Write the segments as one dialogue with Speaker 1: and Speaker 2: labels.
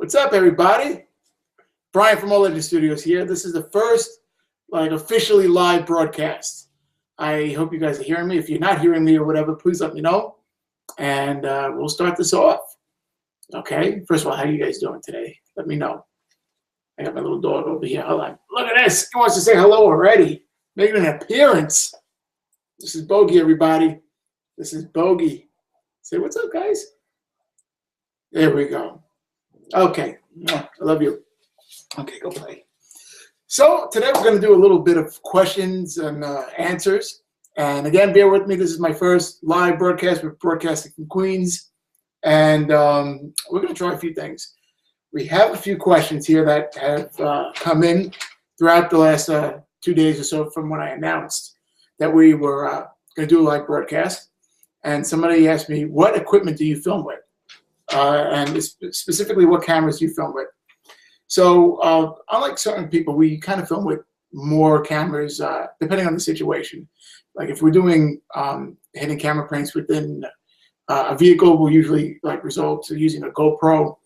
Speaker 1: What's up, everybody? Brian from All Legend Studios here. This is the first, officially live broadcast. I hope you guys are hearing me. If you're not hearing me or whatever, please let me know, and we'll start this off. Okay. First of all, how are you guys doing today? Let me know. I got my little dog over here. Hold on. Look at this. He wants to say hello already. Making an appearance. This is Bogey, everybody. This is Bogey. Say what's up, guys. There we go. Okay. I love you. Okay, go play. So today we're going to do a little bit of questions and answers. And again, bear with me. This is my first live broadcast. We're broadcasting from Queens. And we're going to try a few things. We have a few questions here that have come in throughout the last 2 days or so from when I announced that we were going to do a live broadcast. And somebody asked me, what equipment do you film with? And specifically, what cameras do you film with? So unlike certain people, we kind of film with more cameras depending on the situation. Like if we're doing hidden camera pranks within a vehicle, we'll usually resort to using a GoPro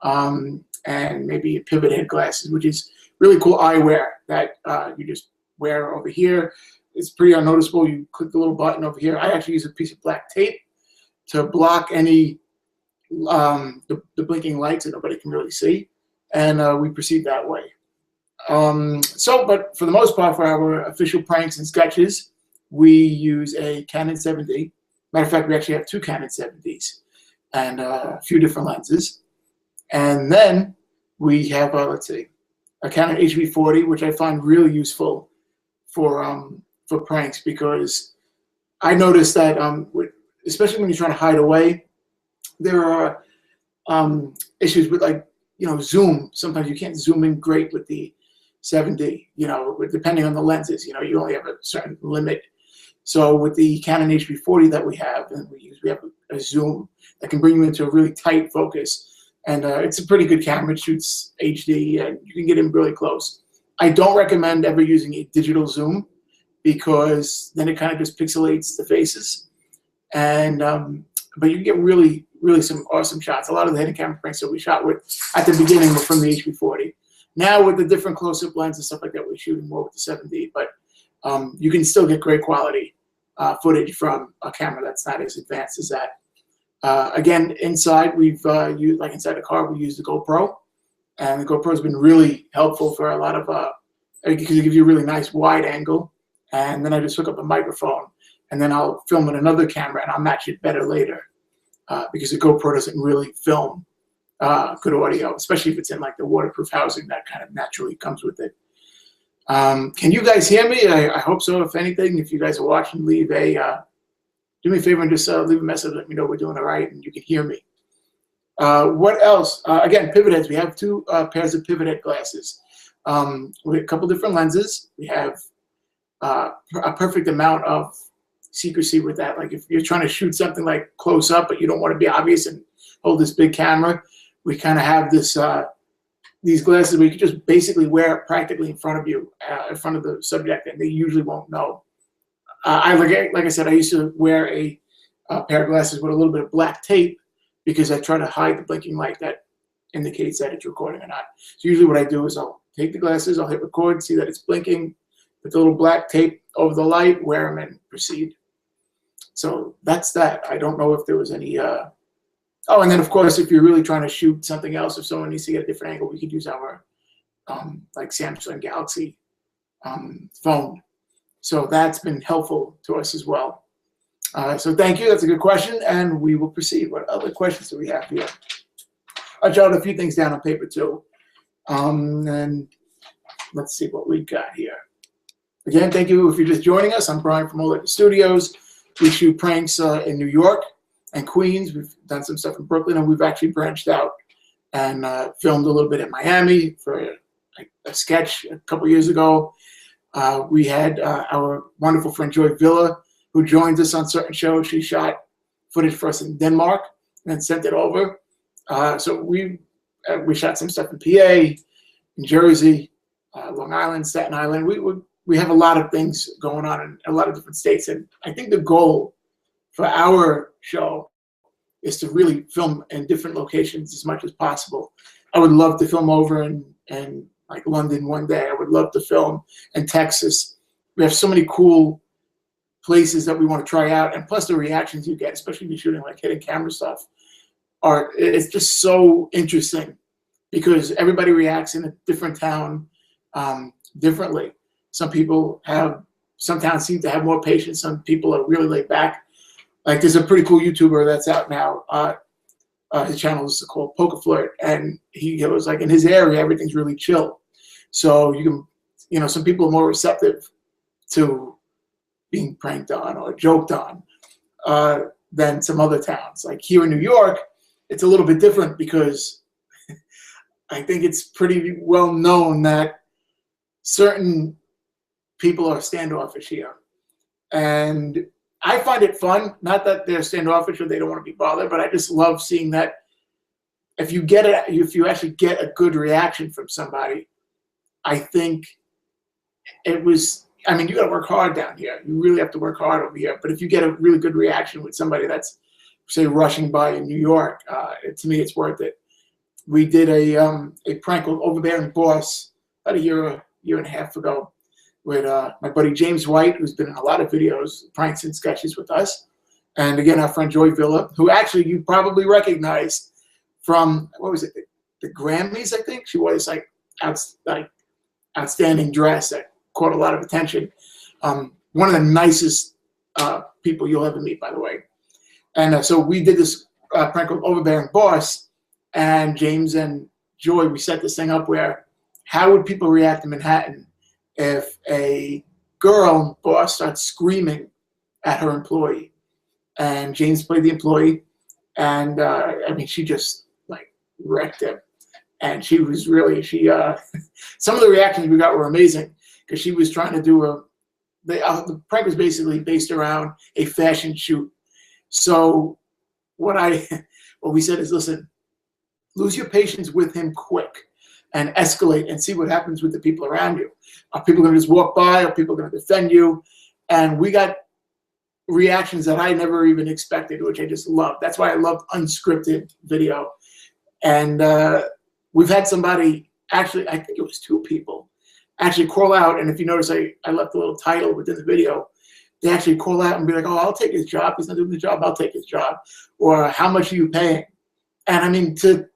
Speaker 1: and maybe pivot head glasses, which is really cool eyewear that you just wear over here. It's pretty unnoticeable. You click the little button over here. I actually use a piece of black tape to block any the blinking lights that nobody can really see, and we proceed that way. But for the most part, for our official pranks and sketches, we use a Canon 7D. Matter of fact, we actually have two Canon 7Ds and a few different lenses. And then we have, let's see, a Canon HV40, which I find really useful for pranks, because I noticed that, especially when you're trying to hide away, there are issues with zoom. Sometimes you can't zoom in great with the 7D, depending on the lenses, you only have a certain limit. So with the Canon HV40 that we have, and we have a zoom that can bring you into a really tight focus. And it's a pretty good camera. It shoots HD, and you can get in really close. I don't recommend ever using a digital zoom, because then it kind of just pixelates the faces. And but you can get really some awesome shots. A lot of the hidden camera pranks that we shot with at the beginning were from the HV40. Now with the different close-up lens and stuff like that, we're shooting more with the 7D. But you can still get great quality footage from a camera that's not as advanced as that. Again, inside we've used, inside the car, we use the GoPro. And the GoPro has been really helpful for a lot of, because it gives you a really nice wide angle. And then I just hook up a microphone, and then I'll film in another camera, and I'll match it better later, because the GoPro doesn't really film good audio, especially if it's in the waterproof housing that kind of naturally comes with it. Can you guys hear me? I hope so. If anything, if you guys are watching, do me a favor and just leave a message. Let me know we're doing all right and you can hear me. What else? Again, pivot heads. We have two pairs of pivot head glasses. We have a couple different lenses. We have a perfect amount of secrecy with that. Like if you're trying to shoot something close up, but you don't want to be obvious and hold this big camera, we kind of have this these glasses where you can just basically wear it practically in front of you, in front of the subject, and they usually won't know. Like I said, I used to wear a pair of glasses with a little bit of black tape, because I try to hide the blinking light that indicates that it's recording or not. So usually what I do is I'll take the glasses, I'll hit record, see that it's blinking, put the little black tape over the light, wear them, and proceed. So that's that. I don't know if there was any... Oh, and then, of course, if you're really trying to shoot something else, if someone needs to get a different angle, we could use our Samsung Galaxy phone. So that's been helpful to us as well. So thank you. That's a good question, and we will proceed. What other questions do we have here? I jotted a few things down on paper, too. And let's see what we got here. Again, thank you if you're just joining us. I'm Brian from All Legend Studios. We shoot pranks in New York and Queens. We've done some stuff in Brooklyn, and we've actually branched out and filmed a little bit in Miami for a sketch a couple years ago. We had our wonderful friend Joy Villa, who joins us on certain shows. She shot footage for us in Denmark and then sent it over. So we shot some stuff in PA, in Jersey, Long Island, Staten Island. We have a lot of things going on in a lot of different states, and I think the goal for our show is to really film in different locations as much as possible. I would love to film over in like London one day. I would love to film in Texas. We have so many cool places that we want to try out, and plus the reactions you get, especially if you're shooting like hidden camera stuff, it's just so interesting because everybody reacts in a different town differently. Some towns seem to have more patience. Some people are really laid back. Like there's a pretty cool YouTuber that's out now. His channel is called Pokéflirt, and he was like in his area everything's really chill. So you can, some people are more receptive to being pranked on or joked on than some other towns. Like here in New York, it's a little bit different because I think it's pretty well known that certain people are standoffish here. And I find it fun, not that they're standoffish or they don't want to be bothered, but I just love seeing that if you actually get a good reaction from somebody, I think you got to work hard down here. You really have to work hard over here. But if you get a really good reaction with somebody that's, say, rushing by in New York, to me, it's worth it. We did a prank called Overbearing Boss about a year and a half ago with my buddy James White, who's been in a lot of videos, pranks and sketches with us. And again, our friend Joy Villa, who actually you probably recognize from, what was it, the Grammys, I think? She wore this outstanding dress that caught a lot of attention. One of the nicest people you'll ever meet, by the way. And so we did this prank called Overbearing Boss, and James and Joy, we set this thing up where how would people react in Manhattan if a girl boss starts screaming at her employee? And James played the employee, and she just like wrecked him. And she was really, some of the reactions we got were amazing because she was trying to do the prank was basically based around a fashion shoot. So what we said is, listen, lose your patience with him quick and escalate and see what happens with the people around you. Are people going to just walk by? Are people going to defend you? And we got reactions that I never even expected, which I just love. That's why I love unscripted video. And we've had somebody, actually, I think it was 2 people, actually call out. And if you notice, I left a little title within the video. They actually call out and be like, oh, I'll take his job. He's not doing the job. I'll take his job. Or how much are you paying? And I mean, to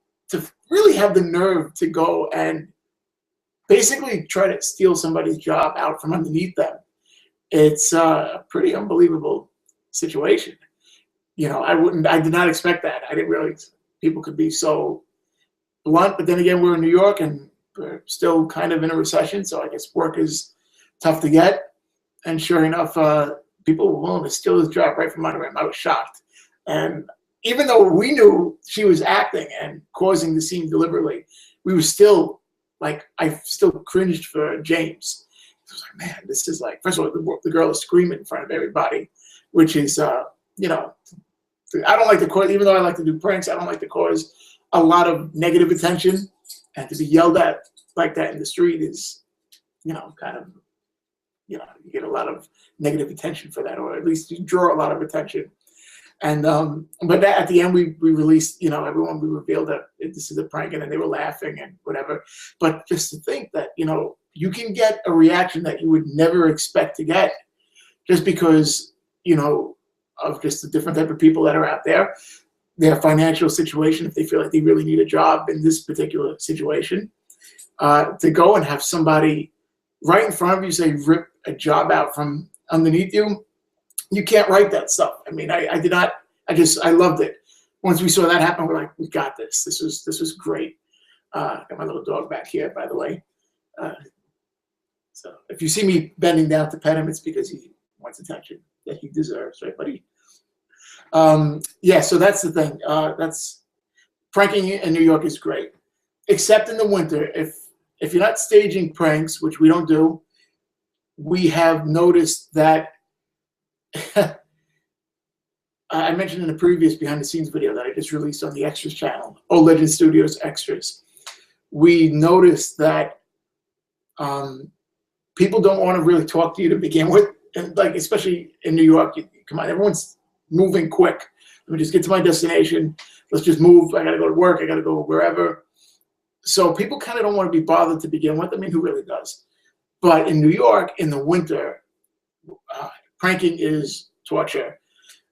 Speaker 1: really have the nerve to go and basically try to steal somebody's job out from underneath them, it's a pretty unbelievable situation. I did not expect that. I didn't realize people could be so blunt. But then again, we're in New York and we're still kind of in a recession, so I guess work is tough to get. And sure enough, people were willing to steal his job right from under him. I was shocked. And even though we knew she was acting and causing the scene deliberately, we were still, like, I still cringed for James. I was like, man, this is like, first of all, the girl is screaming in front of everybody, which is, I don't like to cause, even though I like to do pranks, I don't like to cause a lot of negative attention. And to be yelled at like that in the street is, kind of, you get a lot of negative attention for that, or at least you draw a lot of attention. And but at the end we released, everyone, we revealed that this is a prank, and then they were laughing and whatever. But just to think that you can get a reaction that you would never expect to get, just because of just the different type of people that are out there, their financial situation, if they feel like they really need a job in this particular situation, to go and have somebody right in front of you say rip a job out from underneath you. You can't write that stuff. I mean, I loved it. Once we saw that happen, we're like, we got this. This was great. Got my little dog back here, by the way. So if you see me bending down to pet him, it's because he wants attention that he deserves, right, buddy? Yeah, so that's the thing. That's pranking in New York is great, except in the winter. If you're not staging pranks, which we don't do, we have noticed that I mentioned in a previous behind the scenes video that I just released on the Extras channel, Legend Studios Extras. We noticed that people don't want to really talk to you to begin with, and like especially in New York, come on, everyone's moving quick. Let me just get to my destination. Let's just move. I gotta go to work. I gotta go wherever. So people kind of don't want to be bothered to begin with. I mean, who really does? But in New York, in the winter, pranking is torture.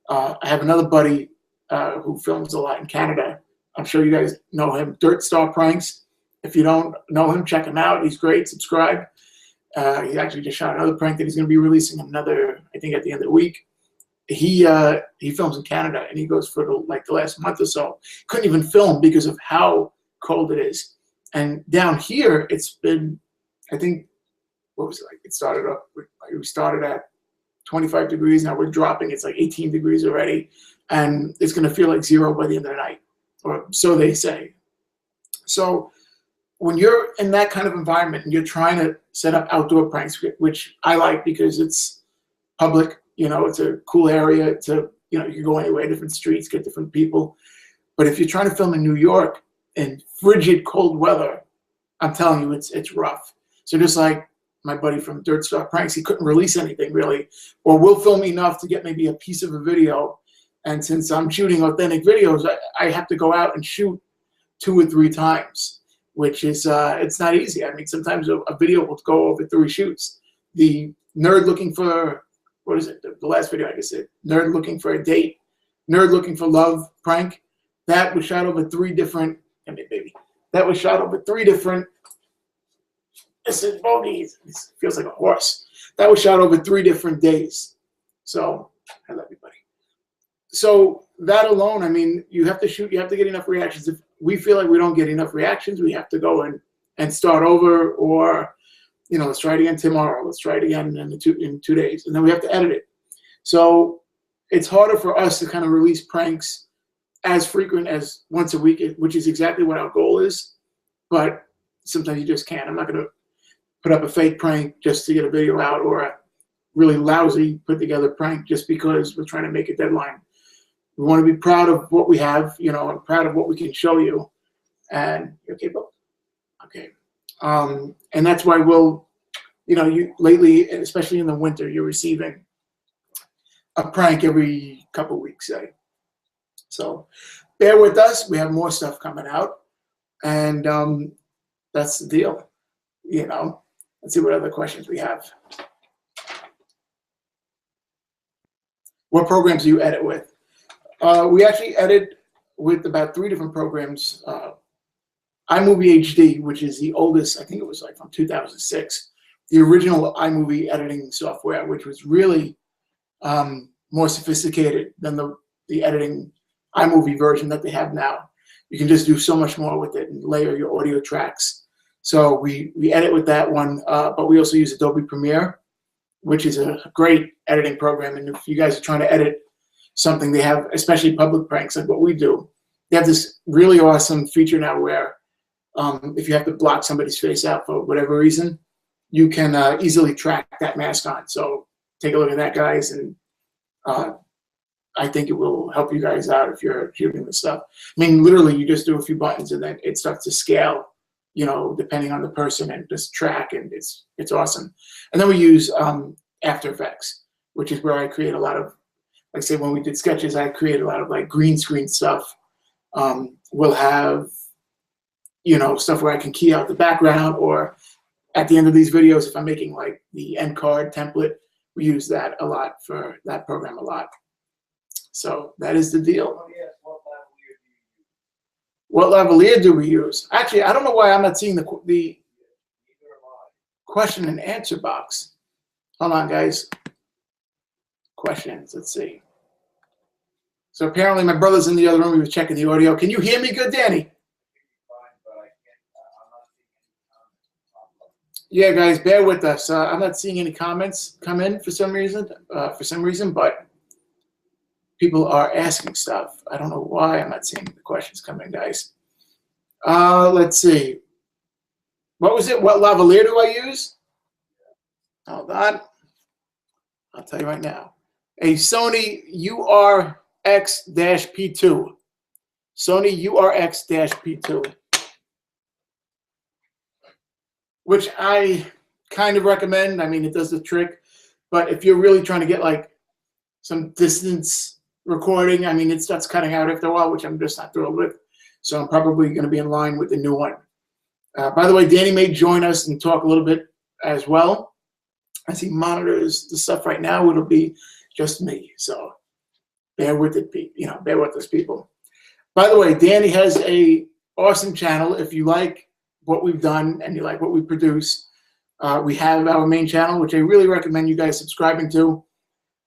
Speaker 1: I have another buddy who films a lot in Canada. I'm sure you guys know him, Dirt Star Pranks. If you don't know him, check him out. He's great. Subscribe. He actually just shot another prank that he's going to be releasing another, I think, at the end of the week. He films in Canada, and he goes for the last month or so. Couldn't even film because of how cold it is. And down here, it's been, I think, what was it like? It started up. We started at 25 degrees. Now we're dropping. It's like 18 degrees already, and it's going to feel like 0 by the end of the night, or so they say. So when you're in that kind of environment and you're trying to set up outdoor pranks, which I like because it's public, it's a cool area to, you can go anywhere, different streets, get different people. But if you're trying to film in New York in frigid cold weather, I'm telling you, it's rough. So just like my buddy from Dirt Star Pranks, he couldn't release anything really, or we'll film enough to get maybe a piece of a video. And since I'm shooting authentic videos, I have to go out and shoot 2 or 3 times, which is, it's not easy. I mean, sometimes a video will go over 3 shoots. The nerd looking for, what is it? The last video I just did, nerd looking for a date, nerd looking for love prank. That was shot over 3 different, that was shot over 3 different, this is Bogey, it feels like a horse. That was shot over 3 different days. So, I love you, buddy. So that alone, I mean, you have to shoot, you have to get enough reactions. If we feel like we don't get enough reactions, we have to go and start over, or, let's try it again tomorrow. Let's try it again in 2 days. And then we have to edit it. So it's harder for us to kind of release pranks as frequent as once a week, which is exactly what our goal is. But sometimes you just can't. I'm not going to put up a fake prank just to get a video out, or a really lousy put together prank just because we're trying to make a deadline. We want to be proud of what we have, and proud of what we can show you. And okay, Bo? Okay. And that's why we'll, you lately, especially in the winter, you're receiving a prank every couple weeks, say. So bear with us. We have more stuff coming out, and that's the deal. Let's see what other questions we have. What programs do you edit with? We actually edit with about 3 different programs. iMovie HD, which is the oldest, I think it was like from 2006. The original iMovie editing software, which was really more sophisticated than the editing iMovie version that they have now. You can just do so much more with it and layer your audio tracks. So we edit with that one, but we also use Adobe Premiere, which is a great editing program. And if you guys are trying to edit something, they have, especially public pranks like what we do, they have this really awesome feature now where if you have to block somebody's face out for whatever reason, you can easily track that mask on. So take a look at that, guys, and I think it will help you guys out if you're shooting this stuff. I mean, literally, you just do a few buttons and then it starts to scale, depending on the person, and just track, and it's awesome. And then we use After Effects, which is where I create a lot of, like say when we did sketches, I create a lot of like green screen stuff. We'll have, stuff where I can key out the background, or at the end of these videos, if I'm making like the end card template, we use that a lot for that program a lot. So that is the deal. What lavalier do we use? Actually, I don't know why I'm not seeing the question and answer box. Hold on, guys. Questions. Let's see. So apparently my brother's in the other room. He was checking the audio. Can you hear me good, Danny? Yeah, guys, bear with us. I'm not seeing any comments come in for some reason. But people are asking stuff. I don't know why I'm not seeing the questions come in, guys. Let's see. What was it? What lavalier do I use? Hold on. I'll tell you right now. A Sony URX-P2. Sony URX-P2. Which I kind of recommend. I mean, it does the trick. But if you're really trying to get like some distance recording, I mean, it starts cutting out after a while, which I'm just not thrilled with. So I'm probably going to be in line with the new one. By the way, Danny may join us and talk a little bit as well. As he monitors the stuff right now, it'll be just me. So bear with it, bear with us, people. By the way, Danny has a awesome channel. If you like what we've done and you like what we produce, we have our main channel, which I really recommend you guys subscribing to,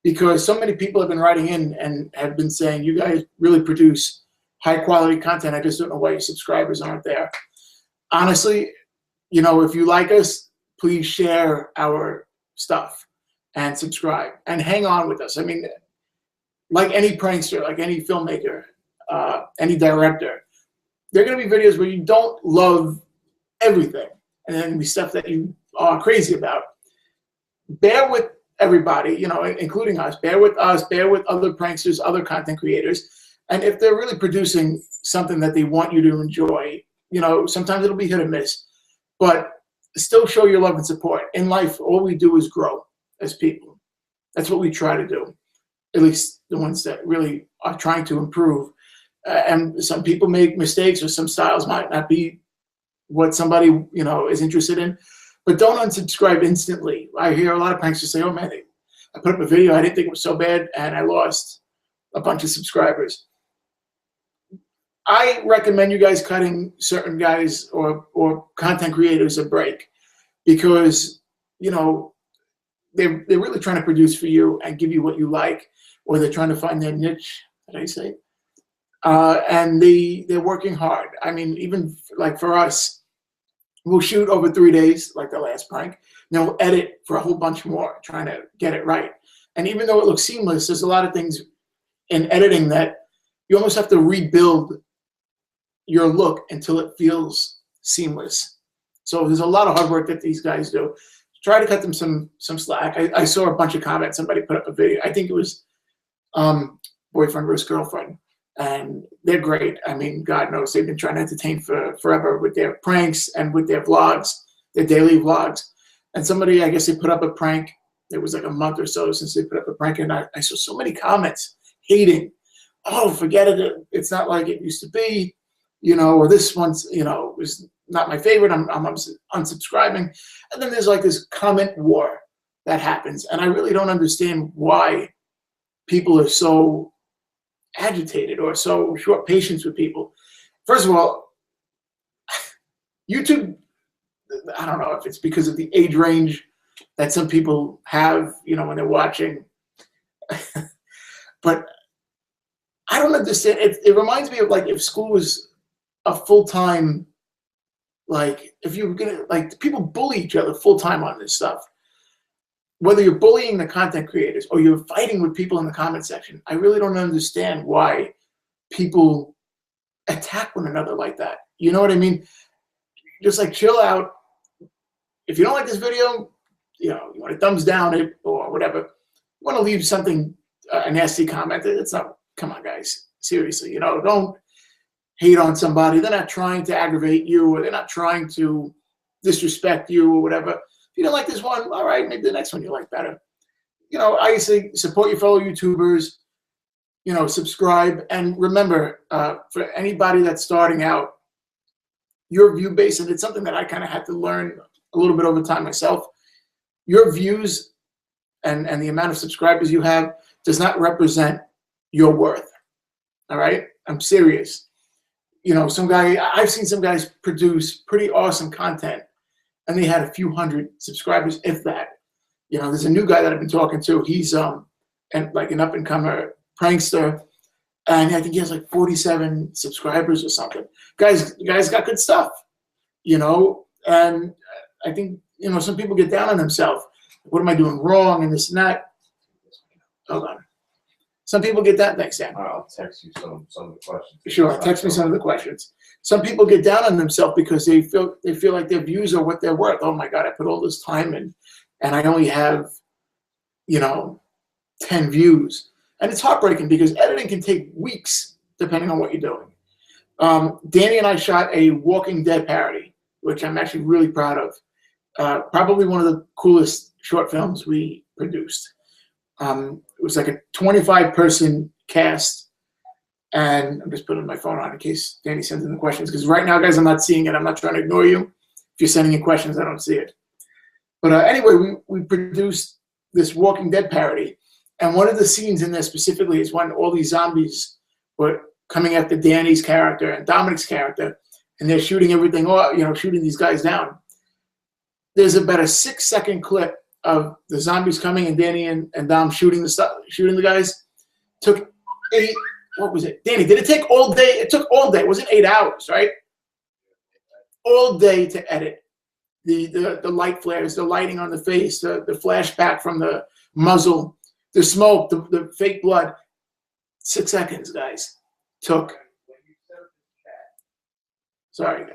Speaker 1: because so many people have been writing in and have been saying, you guys really produce high quality content. I just don't know why your subscribers aren't there. Honestly, if you like us, please share our stuff and subscribe and hang on with us. I mean, like any prankster, like any filmmaker, any director, there are going to be videos where you don't love everything, and then there'll be stuff that you are crazy about. Bear with everybody, including us. Bear with us, bear with other pranksters, other content creators. And if they're really producing something that they want you to enjoy, sometimes it'll be hit or miss, but still show your love and support. In life, all we do is grow as people. That's what we try to do, at least the ones that really are trying to improve. And some people make mistakes, or some styles might not be what somebody, is interested in. But don't unsubscribe instantly. I hear a lot of pranksters say, oh man, I put up a video, I didn't think it was so bad, and I lost a bunch of subscribers. I recommend you guys cutting certain guys or content creators a break, because, they're really trying to produce for you and give you what you like, or they're trying to find their niche, did I say? And they're working hard. I mean, even like for us, we'll shoot over 3 days, like the last prank. Then we'll edit for a whole bunch more, trying to get it right. And even though it looks seamless, there's a lot of things in editing that you almost have to rebuild your look until it feels seamless. So there's a lot of hard work that these guys do. Try to cut them some slack. I saw a bunch of comments. Somebody put up a video. I think it was boyfriend versus girlfriend. And they're great. I mean, God knows they've been trying to entertain forever with their pranks and with their vlogs, their daily vlogs. And somebody, I guess they put up a prank. It was like a month or so since they put up a prank. And I saw so many comments hating. Oh, forget it. It's not like it used to be, or this one's, was not my favorite. I'm unsubscribing. And then there's like this comment war that happens. And I really don't understand why people are so agitated or so short patience with people. First of all, YouTube, I don't know if it's because of the age range that some people have, when they're watching, but I don't understand. It reminds me of like if school was a full-time, like if you were gonna, like people bully each other full-time on this stuff. Whether you're bullying the content creators or you're fighting with people in the comment section, I really don't understand why people attack one another like that. You know what I mean? Just like chill out. If you don't like this video, you want to thumbs down it or whatever. You want to leave something, a nasty comment. It's not, come on guys, seriously, don't hate on somebody. They're not trying to aggravate you, or they're not trying to disrespect you or whatever. If you don't like this one, all right, maybe the next one you like better. I say support your fellow YouTubers, subscribe. And remember, for anybody that's starting out, your view base, and it's something that I kind of had to learn a little bit over time myself, your views and the amount of subscribers you have does not represent your worth, all right? I'm serious. I've seen some guys produce pretty awesome content, and they had a few hundred subscribers, if that. There's a new guy that I've been talking to. He's like an up-and-comer prankster, and I think he has like 47 subscribers or something. Guys got good stuff, and I think, some people get down on themselves. What am I doing wrong and this and that? Hold on. Some people get that. Thanks, Dan.
Speaker 2: I'll text you some of the questions.
Speaker 1: Sure, text me some of the questions. Some people get down on themselves because they feel like their views are what they're worth. Oh my God, I put all this time in, and I only have, 10 views. And it's heartbreaking because editing can take weeks depending on what you're doing. Danny and I shot a Walking Dead parody, which I'm actually really proud of. Probably one of the coolest short films we produced. It was like a 25-person cast, and I'm just putting my phone on in case Danny sends in the questions, because right now, guys, I'm not seeing it. I'm not trying to ignore you. If you're sending in questions, I don't see it. But anyway, we produced this Walking Dead parody. And one of the scenes in there specifically is when all these zombies were coming after Danny's character and Dominic's character, and they're shooting everything off, shooting these guys down. There's about a 6-second clip of the zombies coming and Danny and Dom shooting the guys. Took what was it? Danny, did it take all day? It took all day. It wasn't 8 hours, right? All day to edit. The light flares, the lighting on the face, the flashback from the muzzle, the smoke, the fake blood. 6 seconds, guys. Took. Sorry.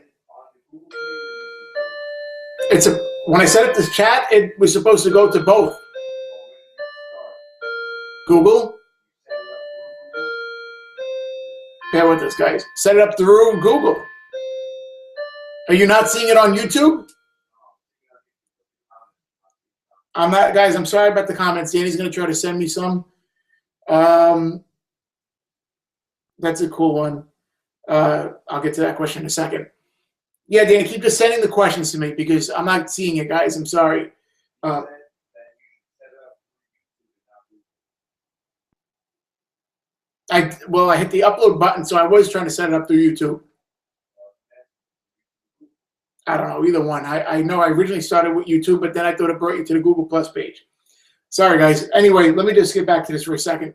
Speaker 1: When I set up this chat, it was supposed to go to both. Google. Bear with us, guys. Set it up through Google. Are you not seeing it on YouTube? I'm not, guys. I'm sorry about the comments. Danny's going to try to send me some. That's a cool one. I'll get to that question in a second. Yeah, Danny, keep just sending the questions to me because I'm not seeing it, guys. I'm sorry. I hit the upload button, so I was trying to set it up through YouTube. I don't know, either one. I know I originally started with YouTube, but then I thought it brought you to the Google Plus page. Sorry, guys. Anyway, let me just get back to this for a second.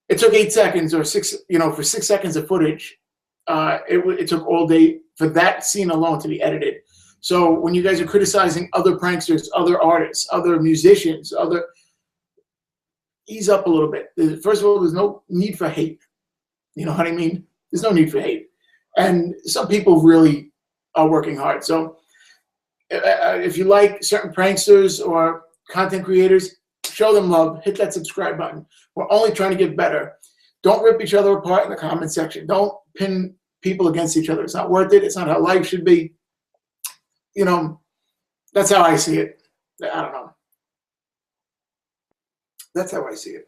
Speaker 1: It took 8 seconds or for 6 seconds of footage. It took all day for that scene alone to be edited. So when you guys are criticizing other pranksters, other artists, other musicians, ease up a little bit. First of all, there's no need for hate. You know what I mean? There's no need for hate. And some people really are working hard. So if you like certain pranksters or content creators, show them love. Hit that subscribe button. We're only trying to get better. Don't rip each other apart in the comment section. Don't pin people against each other. It's not worth it. It's not how life should be. That's how I see it. I don't know. That's how I see it.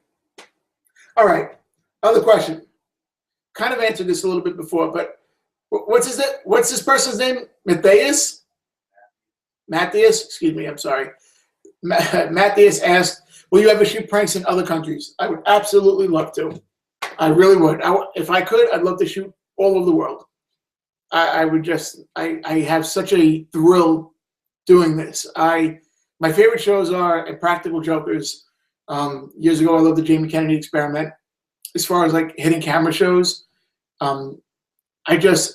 Speaker 1: All right. Other question. Kind of answered this a little bit before, but what's this person's name? Matthias? Excuse me. I'm sorry. Matthias asked, will you ever shoot pranks in other countries? I would absolutely love to. I really would. If I could, I'd love to shoot all over the world. I have such a thrill doing this. My favorite shows are Impractical Jokers. Years ago, I loved the Jamie Kennedy Experiment. As far as like hidden camera shows, I don't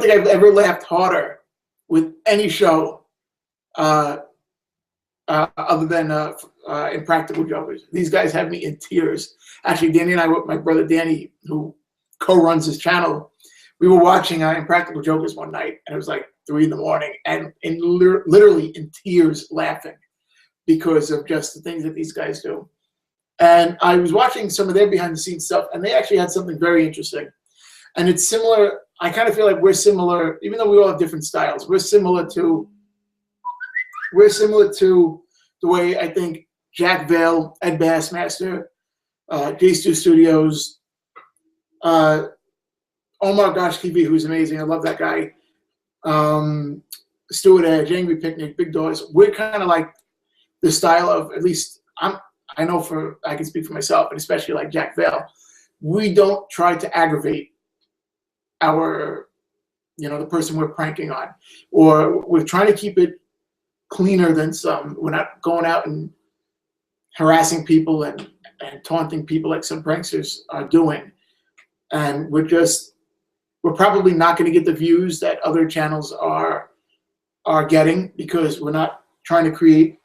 Speaker 1: think I've ever laughed harder with any show other than Impractical Jokers. These guys have me in tears. Actually, Danny and I, with my brother Danny, who co-runs his channel, we were watching Impractical Jokers one night, and it was like 3 in the morning, and literally in tears laughing because of just the things that these guys do. And I was watching some of their behind-the-scenes stuff, and they actually had something very interesting. And it's similar. I kind of feel like we're similar, even though we all have different styles. We're similar to the way I think Jack Vale, Ed Bassmaster, J-Stu Studios, Omar Gosh TV, who's amazing. I love that guy. Stuart Edge, Angry Picnic, Big Doors. We're kind of like the style of, at least I can speak for myself, but especially like Jack Vale. We don't try to aggravate the person we're pranking on, or we're trying to keep it cleaner than some. We're not going out and harassing people and taunting people like some pranksters are doing. And we're probably not going to get the views that other channels are getting, because we're not trying to create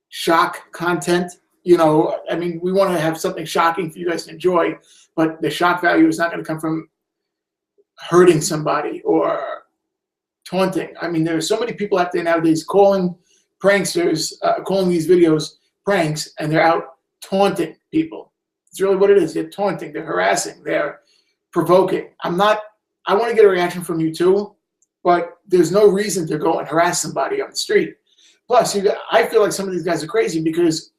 Speaker 1: shock content. We want to have something shocking for you guys to enjoy, but the shock value is not going to come from hurting somebody or taunting. I mean, there are so many people out there nowadays calling pranksters, calling these videos pranks, and they're out taunting people. It's really what it is. They're taunting, they're harassing, they're provoking. I want to get a reaction from you too, but there's no reason to go and harass somebody on the street. Plus, I feel like some of these guys are crazy, because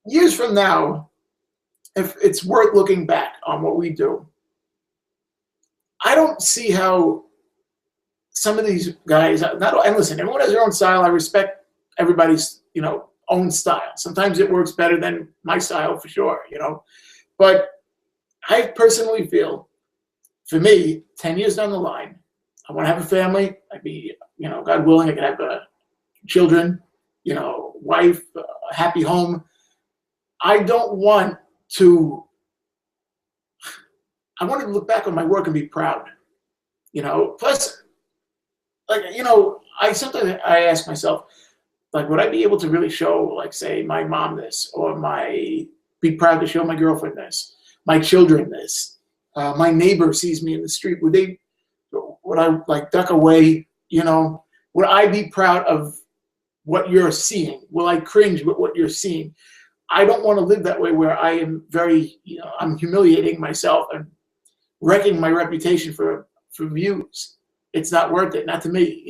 Speaker 1: years from now, if it's worth looking back on what we do, I don't see how some of these guys, not, and listen, everyone has their own style. I respect everybody's, own style. Sometimes it works better than my style for sure, but I personally feel, for me, 10 years down the line, I want to have a family. I'd be, God willing, I could have children, wife, a happy home. I want to look back on my work and be proud, plus, sometimes I ask myself, like, would I be able to really show, like, say, my mom this, or be proud to show my girlfriend this, my children this, my neighbor sees me in the street, would I like duck away, would I be proud of what you're seeing? Will I cringe with what you're seeing? I don't want to live that way where I am very, I'm humiliating myself and wrecking my reputation for views. It's not worth it, not to me,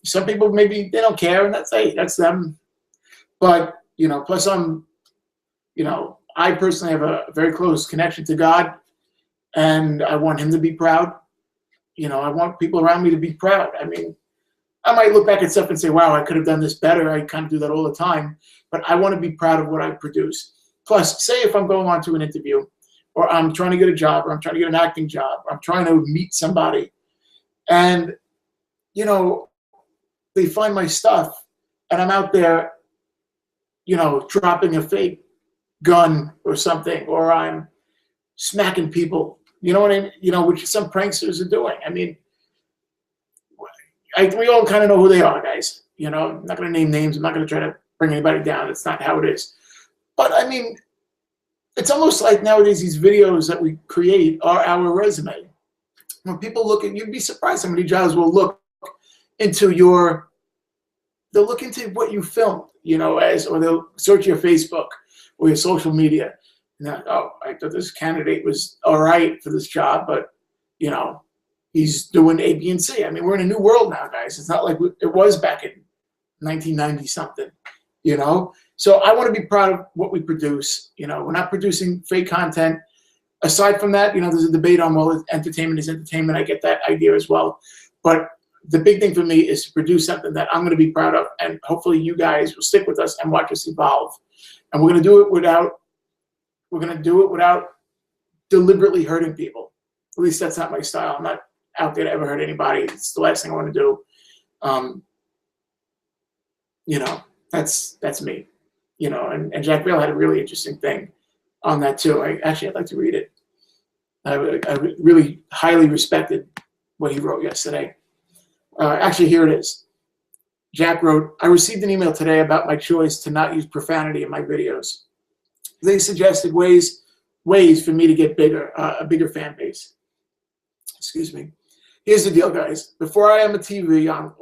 Speaker 1: Some people, maybe they don't care, and that's them. But, plus I personally have a very close connection to God, and I want him to be proud. I want people around me to be proud. I mean, I might look back at stuff and say, wow, I could have done this better. I kind of do that all the time. But I want to be proud of what I produce. Plus, say if I'm going on to an interview, or I'm trying to get a job, or I'm trying to get an acting job, or I'm trying to meet somebody, and, they find my stuff, and I'm out there, dropping a fake gun or something, or I'm smacking people, what I mean? Which some pranksters are doing. I mean, we all kind of know who they are, guys. I'm not going to name names. I'm not going to try to bring anybody down. It's not how it is. But, I mean, it's almost like nowadays these videos that we create are our resume. When people look at, you'd be surprised how many jobs will look into they'll look into what you filmed, or they'll search your Facebook or your social media. And I thought this candidate was all right for this job, but, he's doing A, B, and C. I mean, we're in a new world now, guys. It's not like it was back in 1990 something, So I want to be proud of what we produce. We're not producing fake content. Aside from that, there's a debate on, well, entertainment is entertainment. I get that idea as well. But the big thing for me is to produce something that I'm going to be proud of, and hopefully you guys will stick with us and watch us evolve. And we're going to do it without deliberately hurting people. At least that's not my style. I'm not out there to ever hurt anybody. It's the last thing I want to do. That's me. And Jack Bale had a really interesting thing on that too. I'd like to read it. I really highly respected what he wrote yesterday. Actually, here it is. Jack wrote, I received an email today about my choice to not use profanity in my videos. They suggested ways for me to get a bigger fan base. Excuse me. Here's the deal, guys. Before I am a TV let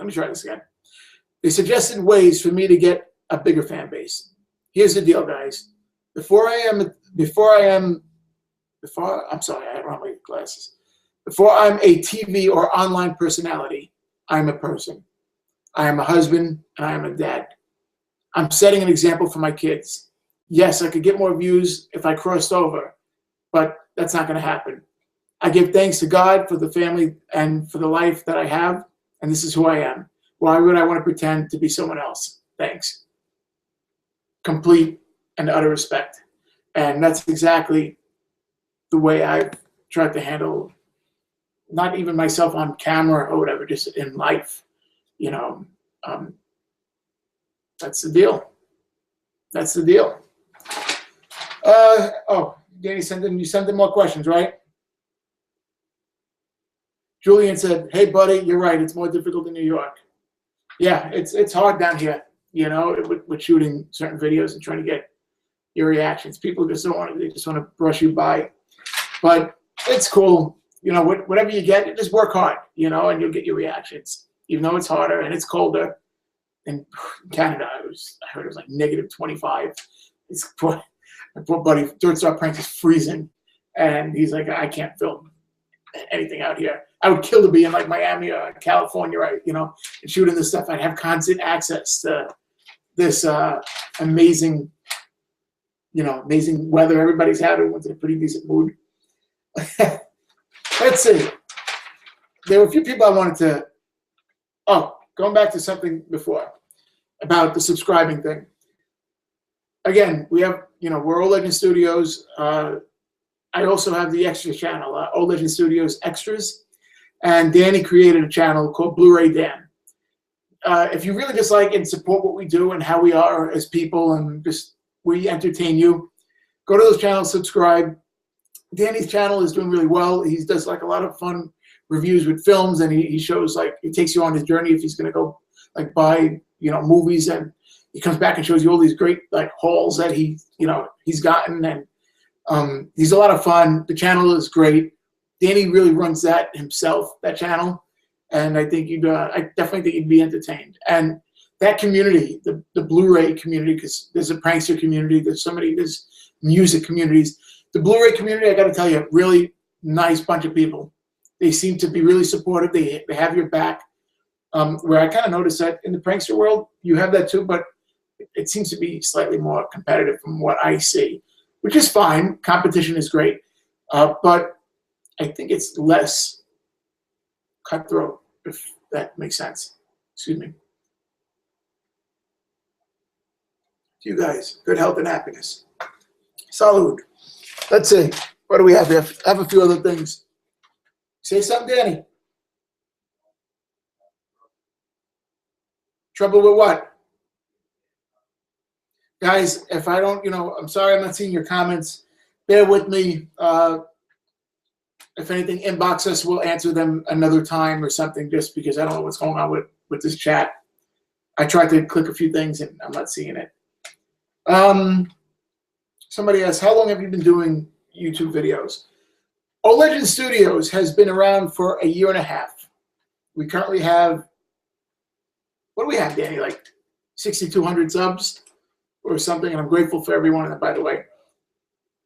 Speaker 1: me try this again. They suggested ways for me to get a bigger fan base. Here's the deal, guys. Before I'm a TV or online personality, I'm a person. I am a husband, and I am a dad. I'm setting an example for my kids. Yes, I could get more views if I crossed over, but that's not going to happen. I give thanks to God for the family and for the life that I have, and this is who I am. Why would I want to pretend to be someone else? Thanks. Complete and utter respect. And that's exactly the way I've tried to handle, not even myself on camera or whatever, just in life. That's the deal. That's the deal. Danny, you sent in more questions, right? Julian said, hey, buddy, you're right. It's more difficult in New York. Yeah, it's hard down here, with shooting certain videos and trying to get your reactions. People just want to brush you by. But it's cool. Whatever you get, just work hard, and you'll get your reactions. Even though it's harder and it's colder. In Canada, I heard it was like -25. My poor buddy, Dirt Star Pranks, is freezing. And he's like, I can't film anything out here. I would kill to be in like Miami or California, right? And shooting this stuff. I'd have constant access to this amazing weather everybody's had. Everyone's in a pretty decent mood. Let's see. there were a few people I wanted to. Oh, going back to something before about the subscribing thing. Again, we have, we're Old Legend Studios. I also have the extra channel, Old Legend Studios Extras, and Danny created a channel called Blu-ray Dan. If you really just like and support what we do and how we are as people and just we entertain you, go to those channels, subscribe. Danny's channel is doing really well. He does like a lot of fun reviews with films, and he shows, like, he takes you on his journey if he's going to go like buy movies, and he comes back and shows you all these great like hauls that he's gotten, and he's a lot of fun. The channel is great. Danny really runs that himself, that channel, and I think I definitely think you'd be entertained. And that community, the Blu-ray community, because there's a prankster community, there's music communities. The Blu-ray community, I got to tell you, really nice bunch of people. They seem to be really supportive. They have your back. Where I kind of noticed that in the prankster world, you have that too, but it seems to be slightly more competitive from what I see, which is fine. Competition is great, but I think it's less cutthroat, if that makes sense. Excuse me. To you guys, good health and happiness. Salud. Let's see. What do we have here? I have a few other things. Say something, Danny. Trouble with what? Guys, if I don't, I'm sorry I'm not seeing your comments. Bear with me. If anything, inbox us. We'll answer them another time or something, just because I don't know what's going on with this chat. I tried to click a few things and I'm not seeing it. Somebody asked, how long have you been doing YouTube videos? Old Legend Studios has been around for a year and a half. We currently have, what do we have, Danny? Like 6,200 subs or something, and I'm grateful for every one of them, by the way.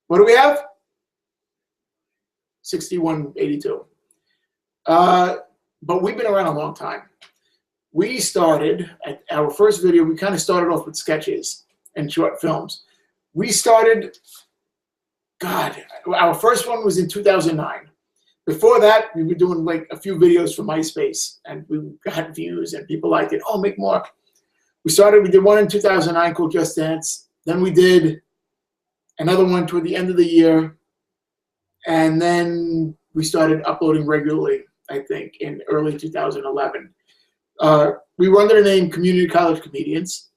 Speaker 1: What do we have? 6,182. But we've been around a long time. We started, at our first video, we kind of started off with sketches and short films. We started, our first one was in 2009. Before that, we were doing like a few videos for MySpace, and we got views and people liked it. Oh, make more. We did one in 2009 called Just Dance. Then we did another one toward the end of the year. And then we started uploading regularly, I think, in early 2011. We were under the name Community College Comedians,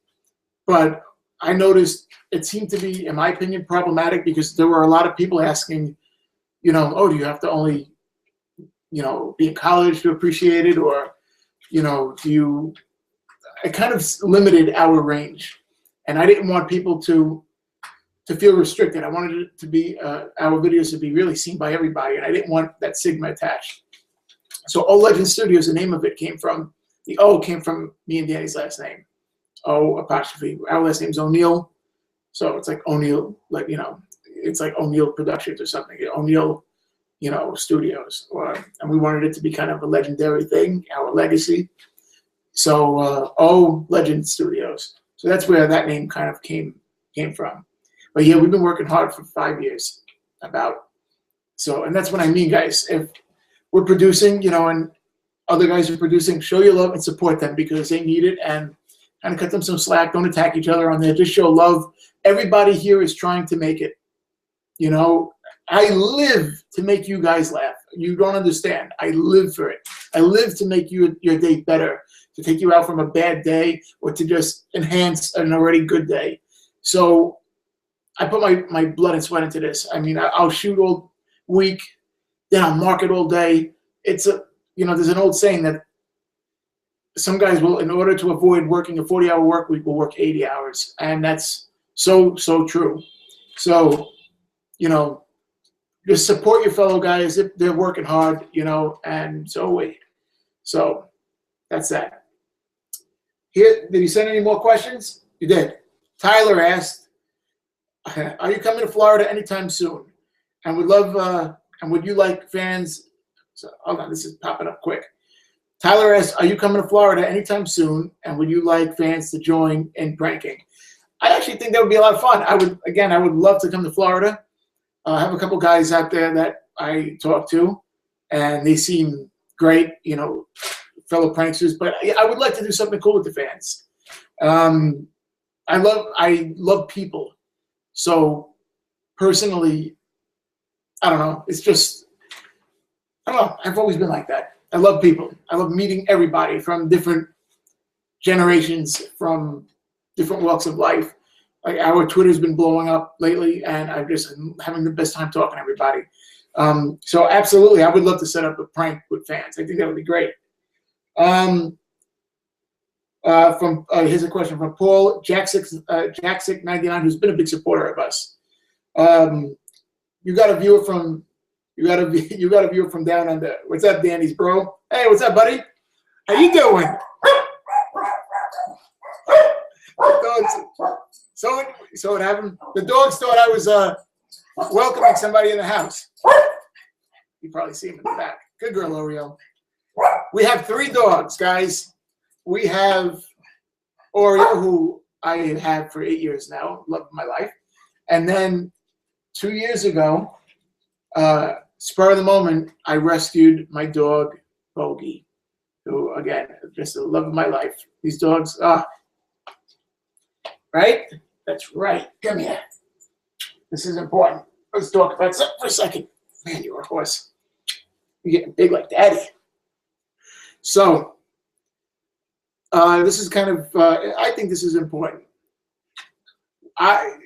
Speaker 1: but I noticed it seemed to be, in my opinion, problematic because there were a lot of people asking, oh, do you have to only, be in college to appreciate it? Or, it kind of limited our range. And I didn't want people to feel restricted. I wanted it to be, our videos to be really seen by everybody. And I didn't want that stigma attached. So Old Legend Studios, the name of it came from, the O came from me and Danny's last name. O apostrophe. Our last name's O'Neill. So it's like O'Neill, like, it's like O'Neill Productions or something. O'Neill, Studios. And we wanted it to be kind of a legendary thing, our legacy. So O Legend Studios. So that's where that name kind of came from. But yeah, we've been working hard for 5 years about. So, and that's what I mean, guys. If we're producing, and other guys are producing, show your love and support them because they need it, and kind of cut them some slack. Don't attack each other on there. Just show love. Everybody here is trying to make it. I live to make you guys laugh. You don't understand. I live for it. I live to make your day better, to take you out from a bad day or to just enhance an already good day. So I put my blood and sweat into this. I mean, I'll shoot all week, then I'll market all day. It's there's an old saying that some guys will, in order to avoid working a 40-hour work week, will work 80 hours. And that's so true. So, just support your fellow guys if they're working hard, and so wait. So that's that. Here, did you send any more questions? You did. Tyler asked, are you coming to Florida anytime soon? And would you like fans? So hold on, this is popping up quick. Tyler asked, are you coming to Florida anytime soon? And would you like fans to join in pranking? I actually think that would be a lot of fun. I would love to come to Florida. I have a couple guys out there that I talk to, and they seem great, you know, fellow pranksters. But I would like to do something cool with the fans. I love people. So personally, I don't know. It's just, I don't know. I've always been like that. I love people. I love meeting everybody from different generations, from different walks of life. Like our Twitter's been blowing up lately, and I'm just having the best time talking to everybody. So absolutely, I would love to set up a prank with fans. I think that would be great. Here's a question from Paul Jack699, who's been a big supporter of us. You got a viewer from down under. What's up, Danny's bro? Hey, what's up, buddy? How you doing? So what happened? The dogs thought I was welcoming somebody in the house. You probably see him in the back. Good girl, L'Oreal. We have 3 dogs, guys. We have Oreo, who I have had for 8 years now, love of my life. And then 2 years ago, spur of the moment, I rescued my dog, Bogey, who, again, just the love of my life. These dogs, right? That's right. Come here. This is important. Let's talk about something for a second. Man, you're a horse. You're getting big like daddy. So, this is kind of, I think this is important.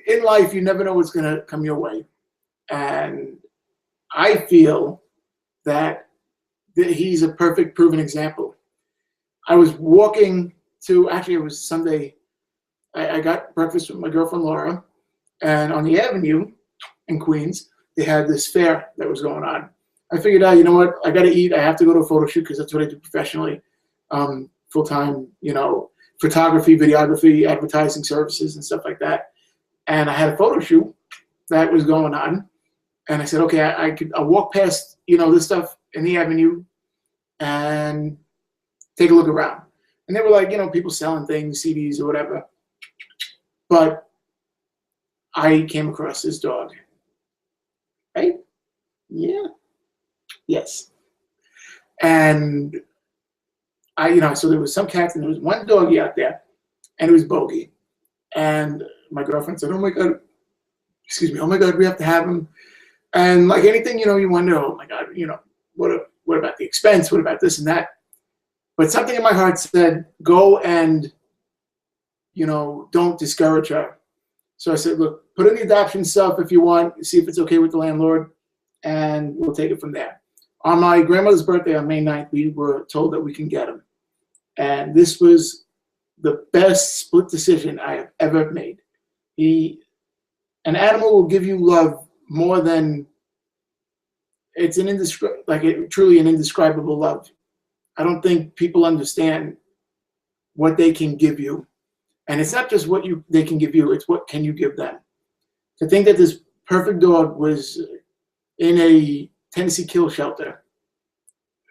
Speaker 1: In life, you never know what's going to come your way. And I feel that he's a perfect proven example. I was walking to, actually it was Sunday, I got breakfast with my girlfriend Laura, and on the Avenue in Queens, they had this fair that was going on. I figured out, you know what, I got to eat. I have to go to a photo shoot because that's what I do professionally, full-time, you know, photography, videography, advertising services and stuff like that. And I had a photo shoot that was going on. And I said, okay, I'll walk past, you know, this stuff in the Avenue and take a look around. And they were like, you know, people selling things, CDs or whatever. But I came across this dog. Right? Yeah. Yes. And so there was some cats and there was one doggy out there, and it was Bogey. And my girlfriend said, oh my God, we have to have him. And like anything, you know, you wonder, oh my God, you know, what about the expense? What about this and that? But something in my heart said, go and, you know, don't discourage her. So I said, look, put in the adoption stuff if you want, see if it's okay with the landlord, and we'll take it from there. On my grandmother's birthday on May 9th, we were told that we can get him. And this was the best split decision I have ever made. An animal will give you love more than, it's truly an indescribable love. I don't think people understand what they can give you. And it's not just what they can give you, it's what can you give them. To think that this perfect dog was in a Tennessee kill shelter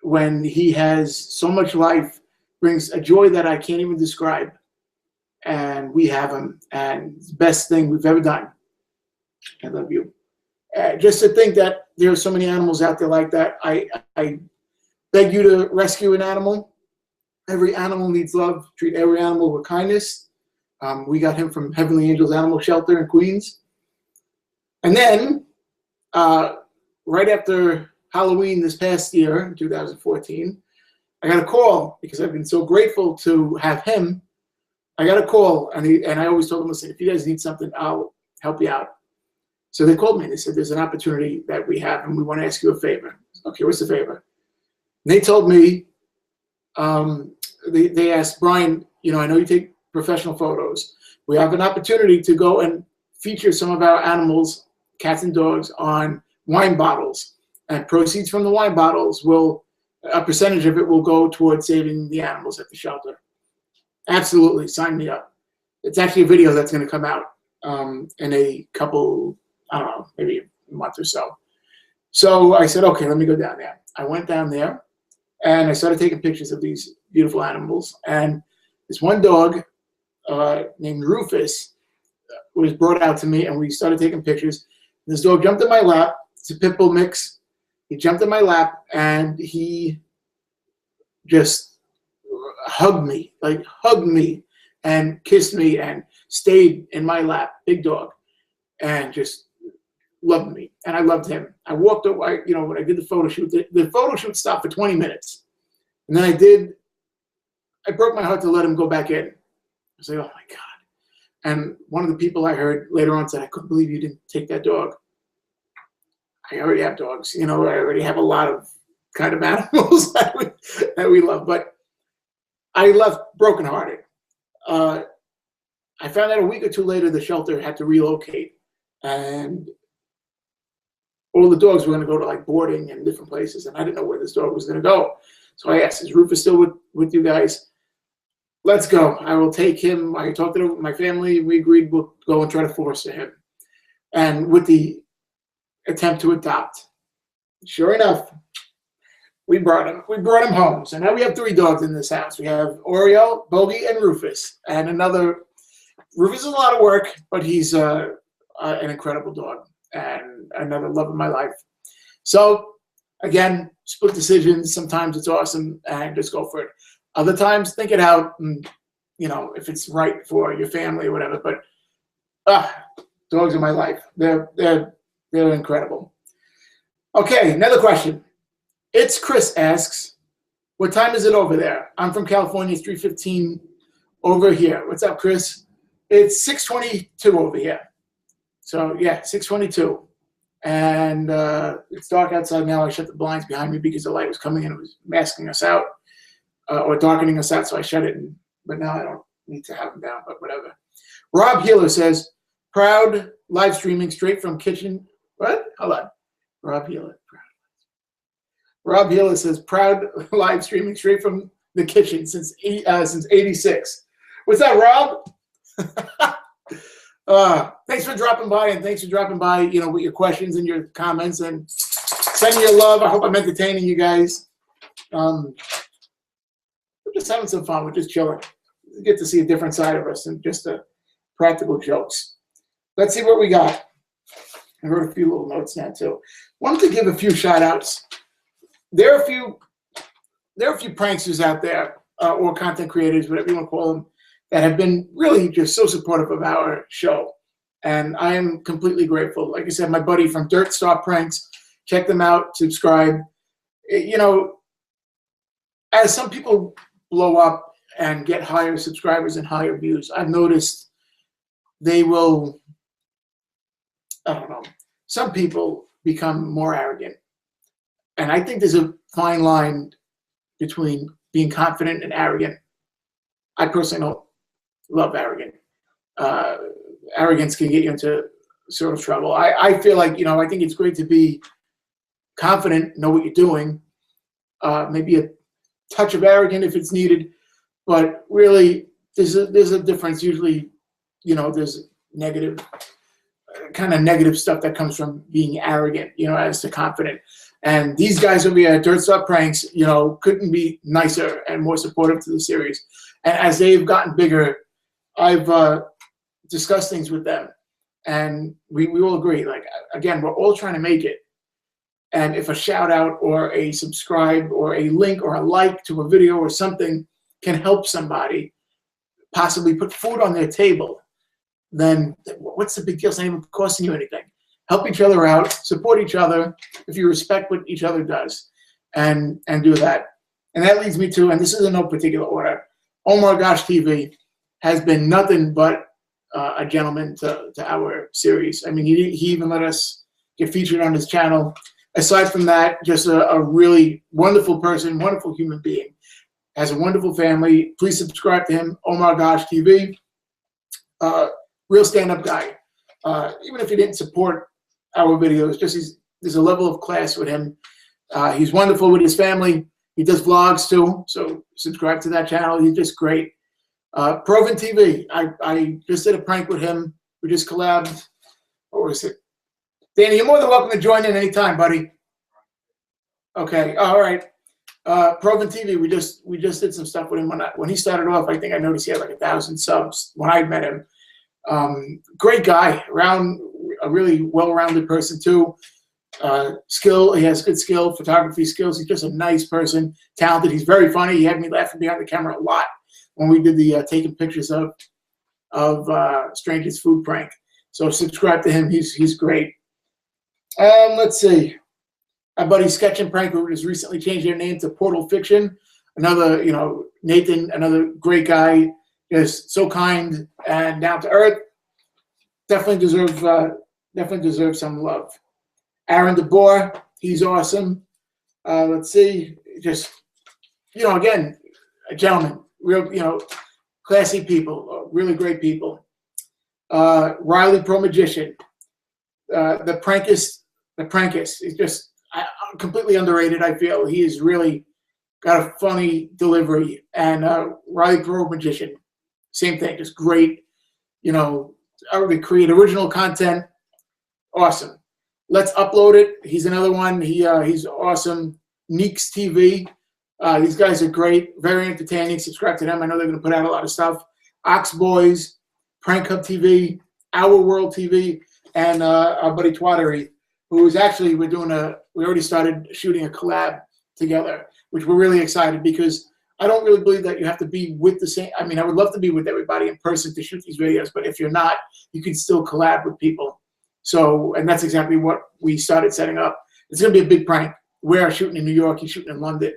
Speaker 1: when he has so much life, brings a joy that I can't even describe. And we have him, and it's the best thing we've ever done. I love you. Just to think that there are so many animals out there like that, I beg you to rescue an animal. Every animal needs love. Treat every animal with kindness. We got him from Heavenly Angels Animal Shelter in Queens. And then, right after Halloween this past year, in 2014, I got a call because I've been so grateful to have him. I got a call, and I always told them, listen, if you guys need something, I'll help you out. So they called me and they said, there's an opportunity that we have, and we want to ask you a favor. Okay, what's the favor? And they told me, they asked, Brian, you know, I know you take professional photos. We have an opportunity to go and feature some of our animals, cats and dogs, on wine bottles. And proceeds from the wine bottles a percentage of it will go towards saving the animals at the shelter. Absolutely, sign me up. It's actually a video that's going to come out in a couple, I don't know, maybe a month or so. So I said, okay, let me go down there. I went down there and I started taking pictures of these beautiful animals. And this one dog named Rufus was brought out to me, and we started taking pictures. This dog jumped in my lap. It's a pit bull mix. He jumped in my lap, and he just hugged me, and kissed me and stayed in my lap, big dog, and just loved me. And I loved him. I walked away, when I did the photo shoot, the photo shoot stopped for 20 minutes. And then I broke my heart to let him go back in. I was like, oh my God. And one of the people I heard later on said, I couldn't believe you didn't take that dog. I already have dogs. I already have a lot of kind of animals that we love. But I left brokenhearted. I found out a week or two later the shelter had to relocate. And all the dogs were going to go to like boarding and different places. And I didn't know where this dog was going to go. So I asked, is Rufus still with you guys? Let's go. I will take him. I talked to my family. We agreed we'll go and try to foster him. And with the attempt to adopt, sure enough, we brought him home. So now we have 3 dogs in this house. We have Oreo, Bogey, and Rufus. And Rufus is a lot of work, but he's an incredible dog and another love of my life. So again, split decisions. Sometimes it's awesome and just go for it. Other times, think it out, and, if it's right for your family or whatever. But dogs are my life. They're incredible. Okay, another question. It's Chris asks, what time is it over there? I'm from California, it's 3:15 over here. What's up, Chris? It's 6:22 over here. So, yeah, 6:22. And it's dark outside now. I shut the blinds behind me because the light was coming in. It was masking us out. Or darkening us out, so I shut it. But now I don't need to have them down, but whatever. Rob Healer says, proud live streaming straight from kitchen. What? Hold on. Rob Healer. Rob Healer says, proud live streaming straight from the kitchen since 86. What's that, Rob? Thanks for dropping by, and thanks for dropping by, with your questions and your comments and sending your love. I hope I'm entertaining you guys. We're just having some fun. We're just chilling. We get to see a different side of us and just the practical jokes. Let's see what we got. I wrote a few little notes now too. Wanted to give a few shout outs. There are a few pranksters out there, or content creators, whatever you want to call them, that have been really just so supportive of our show. And I am completely grateful. Like I said, my buddy from Dirt Star Pranks, check them out, subscribe. As some people blow up and get higher subscribers and higher views, I've noticed they will, some people become more arrogant. And I think there's a fine line between being confident and arrogant. I personally don't love arrogant. Arrogance can get you into sort of trouble. I feel like, I think it's great to be confident, know what you're doing, maybe a touch of arrogant if it's needed, but really there's a difference. Usually, there's negative stuff that comes from being arrogant, as to confident. And these guys over here at Dirt Star Pranks, couldn't be nicer and more supportive to the series. And as they've gotten bigger, I've discussed things with them, and we all agree. Like, again, we're all trying to make it. And if a shout out or a subscribe or a link or a like to a video or something can help somebody possibly put food on their table, then what's the big deal? It's not even costing you anything. Help each other out, support each other if you respect what each other does, and do that. And that leads me to, and this is in no particular order, Omar Gosh TV has been nothing but a gentleman to our series. I mean, he even let us get featured on his channel. Aside from that, just a really wonderful person, wonderful human being. Has a wonderful family. Please subscribe to him, Omar Gosh TV. Real stand-up guy. Even if he didn't support our videos, there's a level of class with him. He's wonderful with his family. He does vlogs too, so subscribe to that channel. He's just great. Proven TV. I just did a prank with him. We just collabed. What was it? Danny, you're more than welcome to join in anytime, buddy. Okay, all right. Proven TV, we just did some stuff with him. When he started off, I think I noticed he had like 1,000 subs when I met him. Great guy, a really well-rounded person too. skill. He has good skill, photography skills. He's just a nice person, talented. He's very funny. He had me laughing behind the camera a lot when we did the taking pictures of Stranger's Food prank. So subscribe to him. He's great. Let's see. My buddy Sketch and Prank Group has recently changed their name to Portal Fiction. Another, Nathan, another great guy, is so kind and down to earth. Definitely deserves some love. Aaron DeBoer, he's awesome. Let's see, just again, a gentleman, real classy people, really great people. Riley Pro Magician, the prankist. He's just completely underrated. I feel he is really got a funny delivery. And Riley Pro Magician, same thing, just great. They create original content. Awesome. Let's Upload It. He's another one. He's awesome. Neeks TV. These guys are great, very entertaining. Subscribe to them. I know they're going to put out a lot of stuff. Ox Boys, Prank Hub TV, Our World TV, and our buddy Twattery, who is actually, we already started shooting a collab together, which we're really excited because I don't really believe that you have to be with the same. I mean, I would love to be with everybody in person to shoot these videos, but if you're not, you can still collab with people. So, and that's exactly what we started setting up. It's going to be a big prank. We're shooting in New York. He's shooting in London.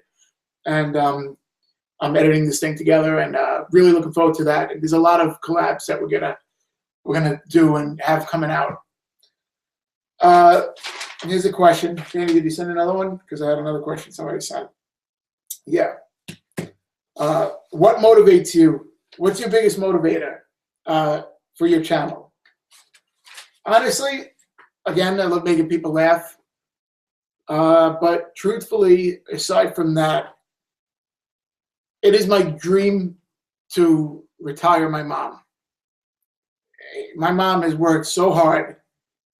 Speaker 1: And I'm editing this thing together and really looking forward to that. And there's a lot of collabs that we're gonna do and have coming out. Here's a question. Danny, did you send another one? Because I had another question somebody sent. Yeah. What motivates you? What's your biggest motivator for your channel? Honestly, again, I love making people laugh. But truthfully, aside from that, it is my dream to retire my mom. My mom has worked so hard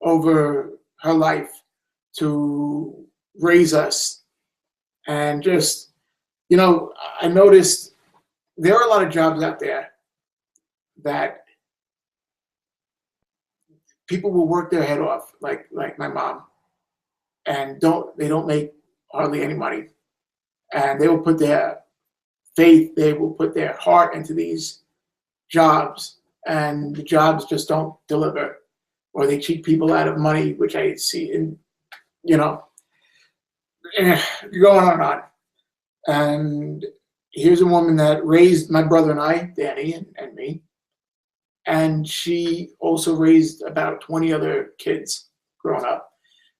Speaker 1: over her life to raise us. And just, I noticed there are a lot of jobs out there that people will work their head off, like my mom, and they don't make hardly any money. And they will put their faith, they will put their heart into these jobs, and the jobs just don't deliver, or they cheat people out of money, which I see in, going on and on. And here's a woman that raised my brother and I, Danny and me, and she also raised about 20 other kids growing up.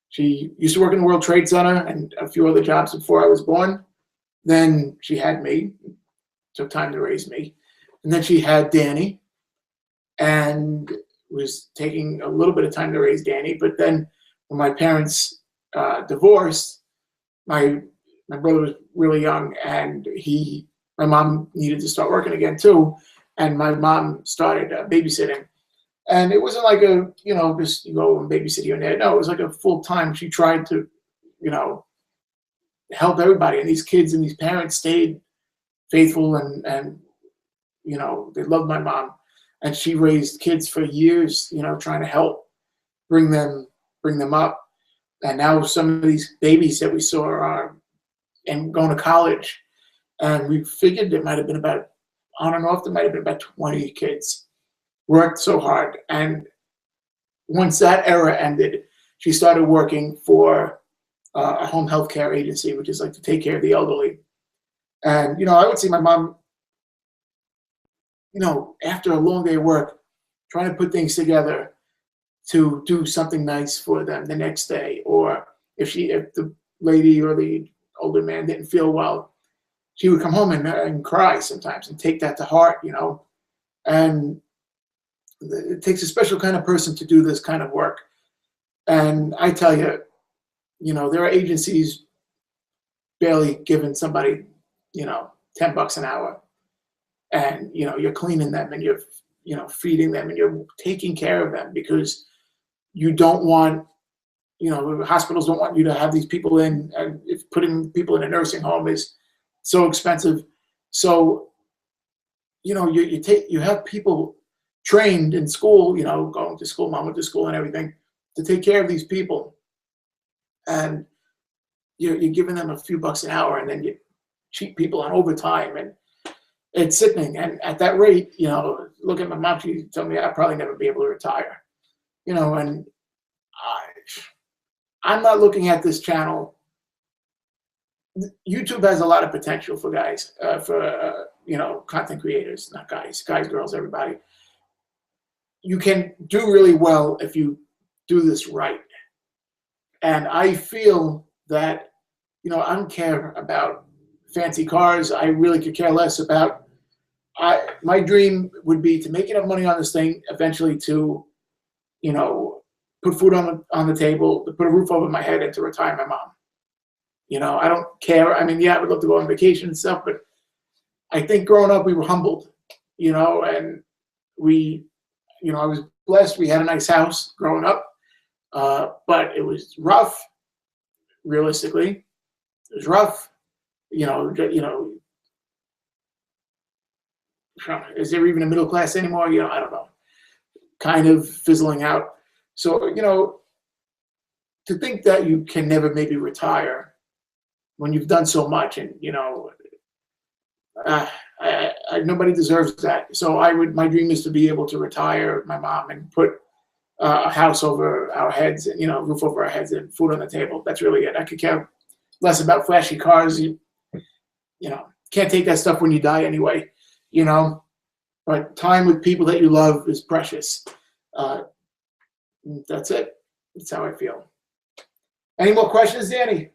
Speaker 1: She used to work in the World Trade Center and a few other jobs before I was born. Then she had me, took time to raise me. And then she had Danny and was taking a little bit of time to raise Danny. But then when my parents divorced, my brother was really young and my mom needed to start working again too. And my mom started babysitting. And it wasn't like just you go and babysit your dad. No, it was like a full time. She tried to, help everybody. And these kids and these parents stayed faithful and they loved my mom. And she raised kids for years, trying to help bring them up. And now some of these babies that we saw are and going to college. And we figured it might have been about, on and off, there might have been about 20 kids. Worked so hard. And once that era ended, she started working for a home health care agency, which is like to take care of the elderly. And, I would see my mom, after a long day of work, trying to put things together to do something nice for them the next day. Or if the lady or the older man didn't feel well, she would come home and cry sometimes and take that to heart, And it takes a special kind of person to do this kind of work. And I tell you, there are agencies barely giving somebody, $10 an hour. And, you're cleaning them and you're, feeding them and you're taking care of them because you don't want, hospitals don't want you to have these people in, and if putting people in a nursing home is so expensive. So, you have people trained in school, going to school, mom went to school and everything, to take care of these people. and you're giving them a few bucks an hour, and then you cheat people on overtime, and it's sickening. And at that rate, look at my mom. She told me I'd probably never be able to retire. And I'm not looking at this channel. YouTube has a lot of potential for guys, content creators, not guys, girls, everybody. You can do really well if you do this right. And I feel that, I don't care about fancy cars. I really could care less about, my dream would be to make enough money on this thing eventually to, put food on the table, to put a roof over my head, and to retire my mom. I don't care. I mean, yeah, I would love to go on vacation and stuff, but I think growing up we were humbled, and we, I was blessed. We had a nice house growing up, but it was rough. Realistically, it was rough. Is there even a middle class anymore? I don't know. Kind of fizzling out. So, to think that you can never maybe retire when you've done so much, and nobody deserves that. So my dream is to be able to retire my mom and put a house over our heads, and roof over our heads, and food on the table. That's really it. I could care less about flashy cars. You can't take that stuff when you die anyway. But time with people that you love is precious. That's it. That's how I feel. Any more questions, Danny?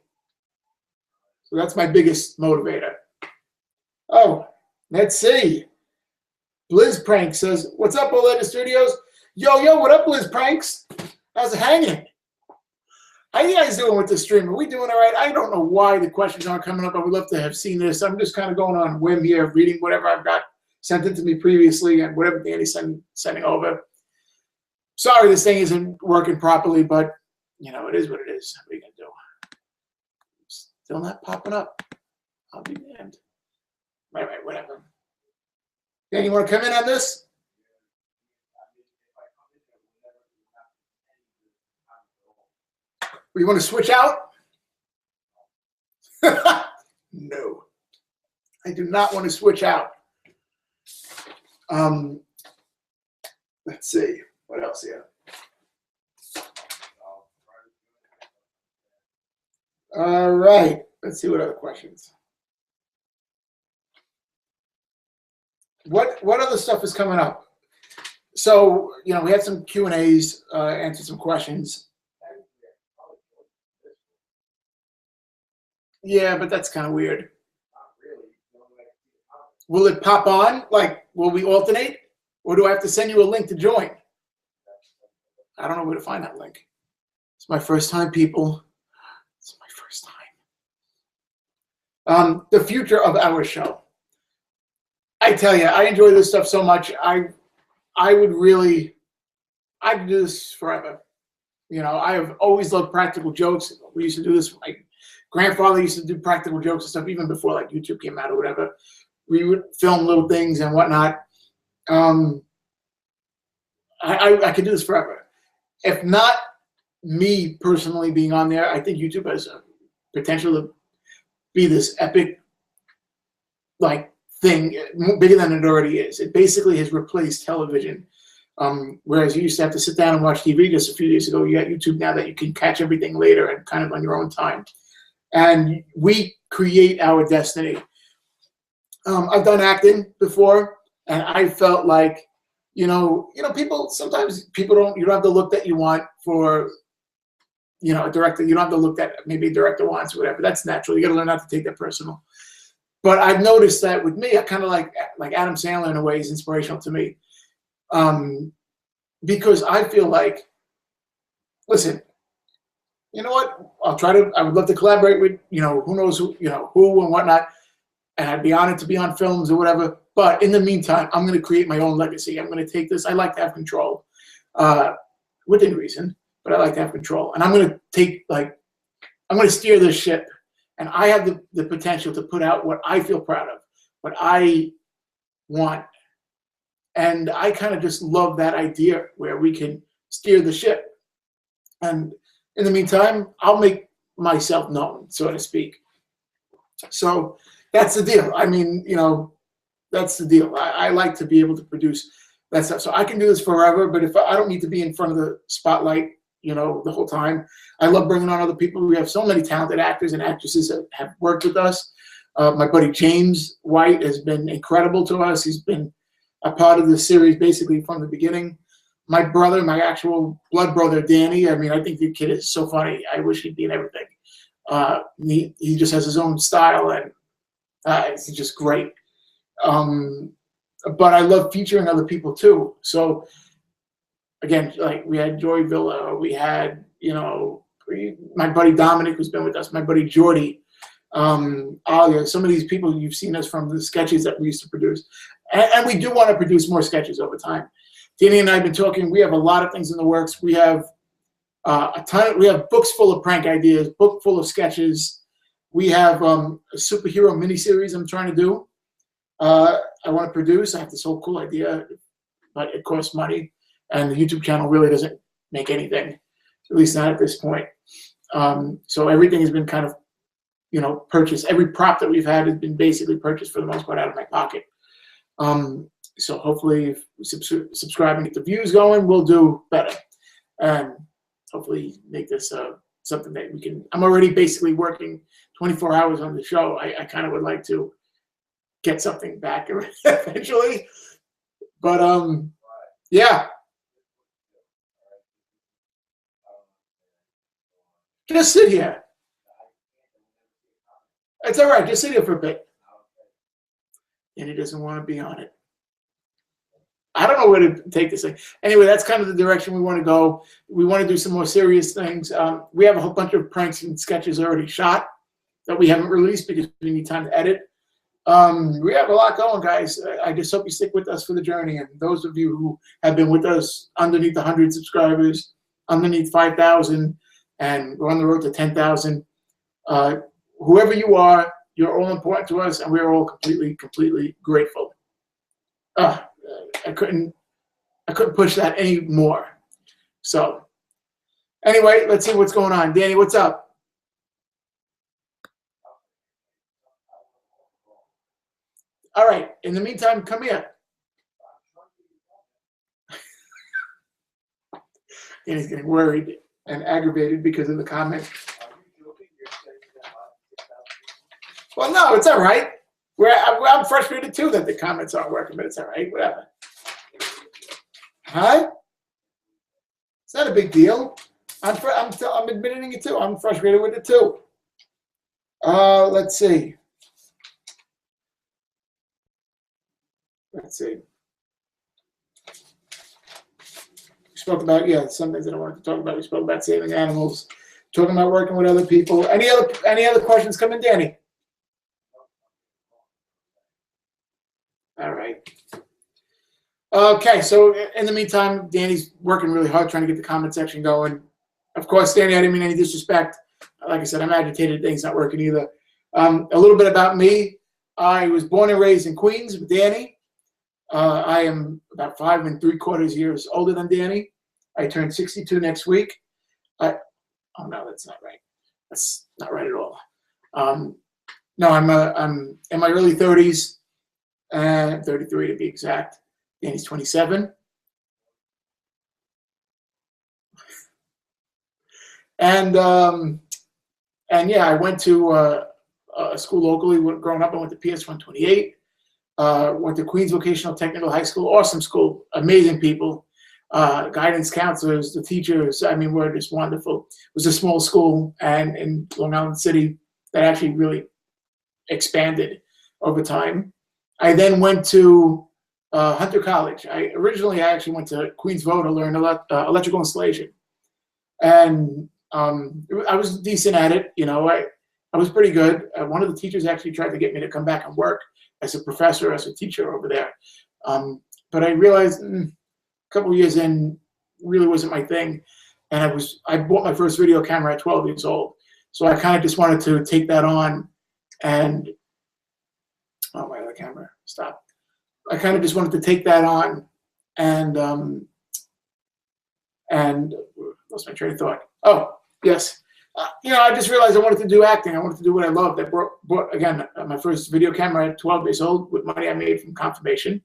Speaker 1: So that's my biggest motivator. Oh, let's see. Blizz Prank says, "What's up, Oleta Studios?" Yo, what up, Blizz Pranks? How's it hanging? How you guys doing with the stream? Are we doing all right? I don't know why the questions aren't coming up. I would love to have seen this. I'm just kind of going on a whim here, reading whatever I've got sent it to me previously and whatever Danny's sending over. Sorry this thing isn't working properly, but, it is what it is. What are you going to do? Still not popping up. I'll be damned. Right, whatever. Dan, you want to come in on this? You want to switch out? No. I do not want to switch out. Let's see. What else here? All right. Let's see what other questions. What other stuff is coming up? So, we had some Q&As, answered some questions. Yeah, but that's kind of weird. Will it pop on? Like, will we alternate? Or do I have to send you a link to join? I don't know where to find that link. It's my first time, people. It's my first time. The future of our show. I tell you, I enjoy this stuff so much. I'd do this forever. I have always loved practical jokes. We used to do this. My grandfather used to do practical jokes and stuff even before like YouTube came out or whatever. We would film little things and whatnot. I could do this forever. If not me personally being on there, I think YouTube has a potential to be this epic thing, bigger than it already is. It basically has replaced television. Whereas you used to have to sit down and watch TV just a few days ago, you got YouTube now that you can catch everything later and kind of on your own time. And we create our destiny. I've done acting before, and I felt like, sometimes you don't have the look that you want for, a director. You don't have the look that maybe a director wants or whatever. That's natural. You got to learn not to take that personal. But I've noticed that with me, I kind of like Adam Sandler in a way is inspirational to me. Because I feel like, listen, you know what? I would love to collaborate with, who knows who and whatnot. And I'd be honored to be on films or whatever. But in the meantime, I'm going to create my own legacy. I'm going to take this. I like to have control, within reason, but I like to have control. And I'm going to steer this ship. And I have the potential to put out what I feel proud of, what I want. And I kind of just love that idea where we can steer the ship. And in the meantime, I'll make myself known, so to speak. So that's the deal. I mean, you know, that's the deal. I like to be able to produce that stuff. So I can do this forever, but if I don't need to be in front of the spotlight, you know, the whole time. I love bringing on other people. We have so many talented actors and actresses that have worked with us. My buddy James White has been incredible to us. He's been a part of the series basically from the beginning. My brother, my actual blood brother, Danny, I mean, I think the kid is so funny. I wish he'd be in everything. He just has his own style, and he's just great. But I love featuring other people too. So again, like we had Joy Villa, we had, you know, my buddy Dominic, who's been with us, my buddy Jordy, Alia, some of these people you've seen us from the sketches that we used to produce. And we do want to produce more sketches over time. Danny and I have been talking, we have a lot of things in the works. We have we have books full of prank ideas, book full of sketches. We have a superhero miniseries I'm trying to do. I want to produce. I have this whole cool idea, but it costs money. And the YouTube channel really doesn't make anything, at least not at this point. So everything has been kind of, you know, purchased. Every prop that we've had has been basically purchased for the most part out of my pocket. So hopefully if we subscribe and get the views going, we'll do better. And hopefully make this something that we can. I'm already basically working 24 hours on the show. I kind of would like to get something back eventually. But yeah. Just sit here. It's all right. Just sit here for a bit. And he doesn't want to be on it. I don't know where to take this thing. Anyway, that's kind of the direction we want to go. We want to do some more serious things. We have a whole bunch of pranks and sketches already shot that we haven't released because we need time to edit. We have a lot going, guys. I just hope you stick with us for the journey. And those of you who have been with us underneath 100 subscribers, underneath 5,000, and we're on the road to 10,000. Whoever you are, you're all important to us, and we're all completely grateful. I couldn't push that any more. So anyway, let's see what's going on. Danny, what's up? All right. In the meantime, come here. Danny's getting worried and aggravated because of the comment. Well, no, it's all right. I'm frustrated too that the comments aren't working, but it's all right. Whatever. Huh? It's not a big deal. I'm admitting it too. I'm frustrated with it too. Let's see. Let's see. We spoke about, yeah, some things that I wanted to talk about. We spoke about saving animals, talking about working with other people. Any other questions coming, Danny? All right. Okay, so in the meantime, Danny's working really hard trying to get the comment section going. Of course, Danny, I didn't mean any disrespect. Like I said, I'm agitated. Things not working either. A little bit about me. I was born and raised in Queens with Danny. I am about 5 3/4 years older than Danny. I turned 62 next week. Oh no, that's not right. That's not right at all. No, I'm in my early 30s, 33 to be exact. Danny's 27. And yeah, I went to a school locally. Growing up, I went to PS 128. Went to Queens Vocational Technical High School. Awesome school, amazing people, guidance counselors, the teachers. I mean, we're just wonderful. It was a small school, and in Long Island City that actually really expanded over time. I then went to Hunter College. Originally I actually went to Queens Vo to learn electrical installation, and I was decent at it. You know, I was pretty good. One of the teachers actually tried to get me to come back and work as a professor, as a teacher over there. But I realized a couple of years in, really wasn't my thing. And I bought my first video camera at 12 years old. So I kind of just wanted to take that on and, oh, my other camera, stop. I kind of just wanted to take that on and lost my train of thought. Oh, yes. I just realized I wanted to do acting. I wanted to do what I loved. I bought again, my first video camera at 12 years old with money I made from confirmation.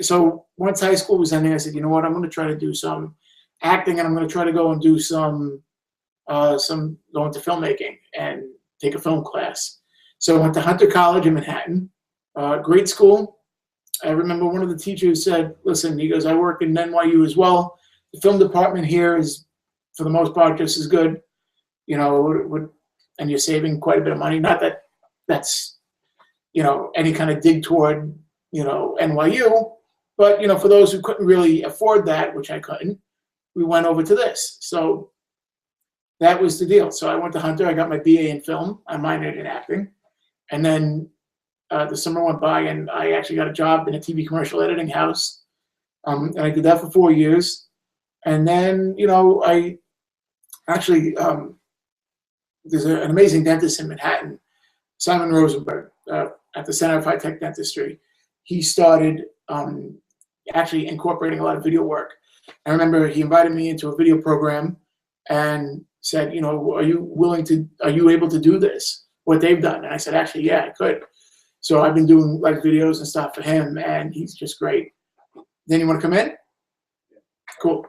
Speaker 1: So once high school was ending, I said, you know what, I'm going to try to do some acting, and I'm going to try to go and do go into filmmaking and take a film class. So I went to Hunter College in Manhattan, great school. I remember one of the teachers said, listen, he goes, I work in NYU as well. The film department here is, for the most part, just as good, and you're saving quite a bit of money. Not that that's, any kind of dig toward, NYU, but, for those who couldn't really afford that, which I couldn't, we went over to this. So that was the deal. So I went to Hunter. I got my BA in film. I minored in acting. And then the summer went by, and I actually got a job in a TV commercial editing house. And I did that for 4 years. And then, I actually, there's an amazing dentist in Manhattan, Simon Rosenberg, at the Center of High Tech Dentistry. He started actually incorporating a lot of video work. I remember he invited me into a video program and said, are you able to do this, what they've done? And I said, actually, yeah, I could. So I've been doing like videos and stuff for him, and he's just great. Then you want to come in? Cool.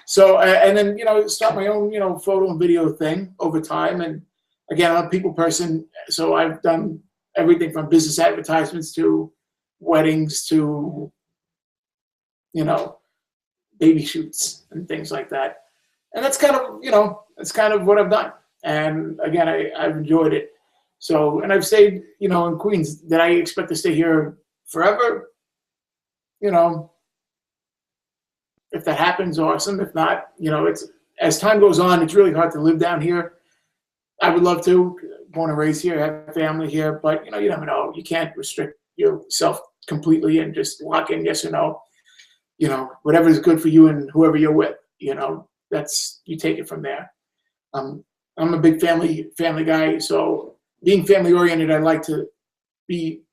Speaker 1: So, and then, start my own, photo and video thing over time. And again, I'm a people person. So I've done everything from business advertisements to weddings to, baby shoots and things like that. And that's kind of, that's kind of what I've done. And again, I've enjoyed it. So, and I've stayed, in Queens. Did I expect to stay here forever? If that happens, awesome. If not, it's, as time goes on, it's really hard to live down here. I would love to, born and raised here, have a family here, but you never know. You can't restrict yourself completely and just lock in yes or no. Whatever is good for you and whoever you're with, that's, you take it from there. I'm a big family guy, so being family oriented, I like to be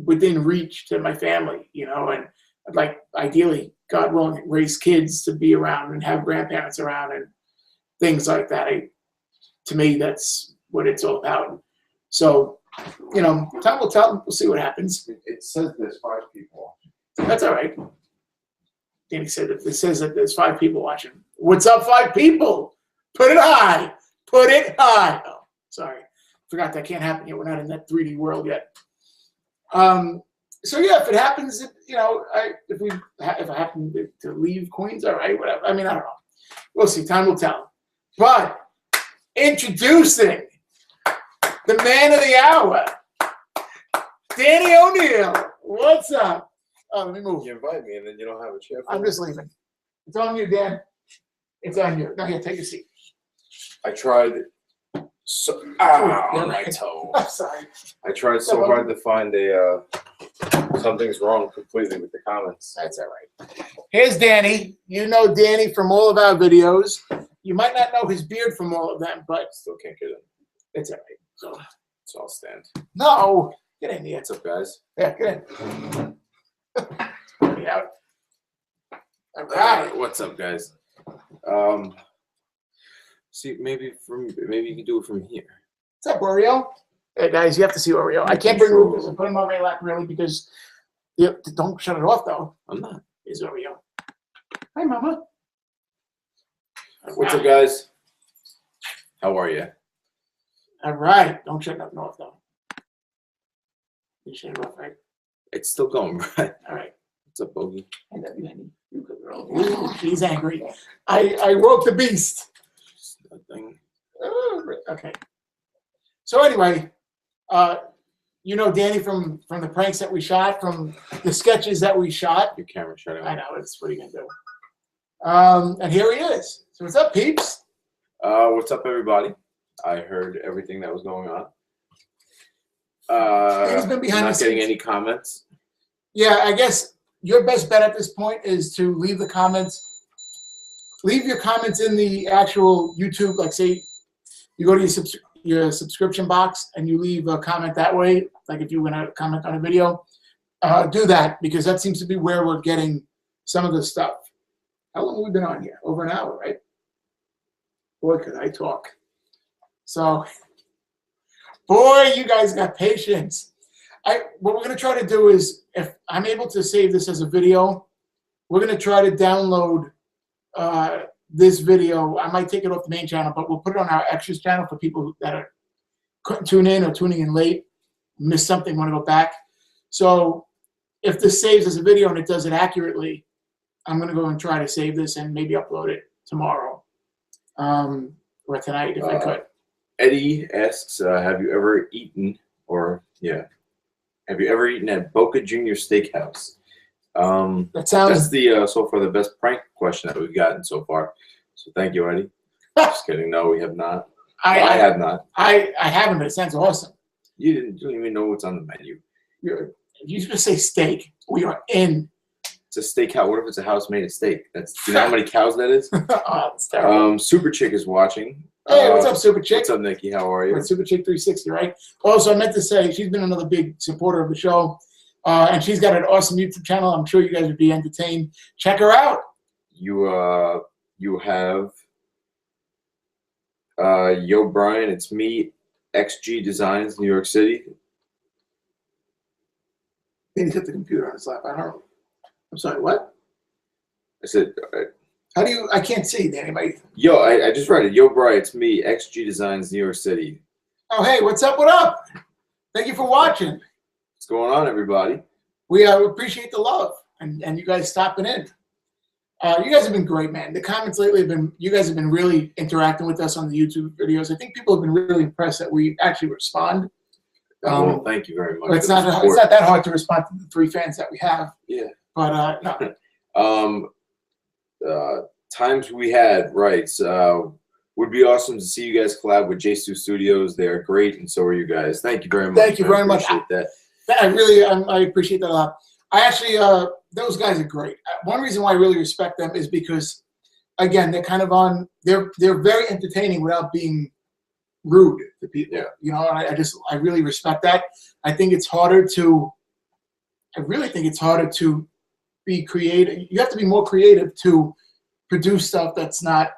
Speaker 1: within reach to my family, and I'd like, ideally, God willing, raise kids to be around and have grandparents around and things like that. To me, that's what it's all about. So, time will tell. We'll see what happens.
Speaker 2: It says there's 5 people.
Speaker 1: That's all right. Danny said it says that there's 5 people watching. What's up, 5 people? Put it high. Put it high. Oh, sorry. Forgot that can't happen yet. We're not in that 3D world yet. So yeah, if it happens, if I happen to leave Queens, all right, whatever. I mean, I don't know. We'll see. Time will tell. But introducing the man of the hour, Danny O'Neil. What's up? Oh, let me move.
Speaker 2: You invite me and then you don't have a chair.
Speaker 1: I'm just leaving. It's on you, Dan. It's on you. Now here, take a seat.
Speaker 2: I tried so. My toe.
Speaker 1: I'm sorry.
Speaker 2: I tried so hard to find something's wrong completely with the comments.
Speaker 1: That's all right. Here's Danny. You know Danny from all of our videos. You might not know his beard from all of them, but
Speaker 2: Still can't get in.
Speaker 1: it's all right. So
Speaker 2: I'll stand.
Speaker 1: no, get in here.
Speaker 2: What's up, guys?
Speaker 1: Yeah, get in. Get out. All right.
Speaker 2: What's up, guys? See, maybe you can do it from here.
Speaker 1: What's up, Oreo? Hey guys, you have to see Oreo. I can't bring Rufus and put him on my lap really because don't shut it off though.
Speaker 2: I'm not.
Speaker 1: Here's Oreo. Hi, Mama.
Speaker 2: What's up, guys? How are you?
Speaker 1: All right. Don't shut nothing off though. You shut it off, right?
Speaker 2: It's still going, right?
Speaker 1: All right.
Speaker 2: What's up, Bogey?
Speaker 1: I love you, honey. You good girl. Ooh, she's angry. I woke the beast.
Speaker 2: Nothing.
Speaker 1: Okay. So anyway, Danny from the pranks that we shot, from the sketches that we shot.
Speaker 2: Your camera shut
Speaker 1: I
Speaker 2: out.
Speaker 1: know, what are you gonna do? And here he is. So what's up, peeps?
Speaker 2: What's up, everybody? I heard everything that was going on.
Speaker 1: He's been behind
Speaker 2: not
Speaker 1: the
Speaker 2: getting
Speaker 1: scenes.
Speaker 2: any comments.
Speaker 1: Yeah, I guess your best bet at this point is to leave the comments. Leave your comments in the actual YouTube. Like, say, you go to your subscription box and you leave a comment that way. Like, if you want to comment on a video, do that, because that seems to be where we're getting some of the stuff. How long have we been on here? Over an hour, right? Boy, could I talk. So, boy, you guys got patience. What we're going to try to do is, if I'm able to save this as a video, we're going to try to download this video. I might take it off the main channel, but we'll put it on our extras channel for people that couldn't tune in or tuning in late, missed something, want to go back. So if this saves as a video and it does it accurately, I'm going to go and try to save this and maybe upload it tomorrow or tonight if I could.
Speaker 2: Eddie asks, have you ever eaten at Boca Junior Steakhouse?
Speaker 1: That sounds.
Speaker 2: That's the so far the best prank question that we've gotten so far. So thank you, Eddie. Just kidding. No, we have not. I have not.
Speaker 1: I haven't, but it sounds awesome.
Speaker 2: You don't even know what's on the menu.
Speaker 1: You just say steak. We are in.
Speaker 2: It's a steakhouse. What if it's a house made of steak? You know how many cows that is?
Speaker 1: Oh, that's terrible.
Speaker 2: Super Chick is watching.
Speaker 1: Hey, what's up, Super Chick?
Speaker 2: What's up, Nikki? How are you?
Speaker 1: We're Super Chick 360, right? Also, I meant to say she's been another big supporter of the show, and she's got an awesome YouTube channel. I'm sure you guys would be entertained. Check her out.
Speaker 2: You have Yo Brian. It's me, XG Designs, New York City.
Speaker 1: Then he hit the computer on his lap. I don't know. I'm sorry, what?
Speaker 2: I said,
Speaker 1: how do you? I can't see anybody.
Speaker 2: Yo, I just read it. Yo, Brian, it's me, XG Designs, New York City.
Speaker 1: Oh, hey, what's up? What up? Thank you for watching.
Speaker 2: What's going on, everybody?
Speaker 1: We appreciate the love and you guys stopping in. You guys have been great, man. The comments lately have been. You guys have been really interacting with us on the YouTube videos. I think people have been really impressed that we actually respond.
Speaker 2: Well, thank you very much.
Speaker 1: It's not that hard to respond to the 3 fans that we have.
Speaker 2: Yeah.
Speaker 1: But no.
Speaker 2: Times we had writes would be awesome to see you guys collab with J2 Studios. They are great, and so are you guys. Thank you very much.
Speaker 1: Thank you very much.
Speaker 2: I appreciate
Speaker 1: that. I appreciate that a lot. I actually, those guys are great. One reason why I really respect them is because, again, they're kind of on. They're very entertaining without being rude to people.
Speaker 2: Yeah.
Speaker 1: You know, I really respect that. I think it's harder to. I really think it's harder to be creative. You have to be more creative to produce stuff that's not,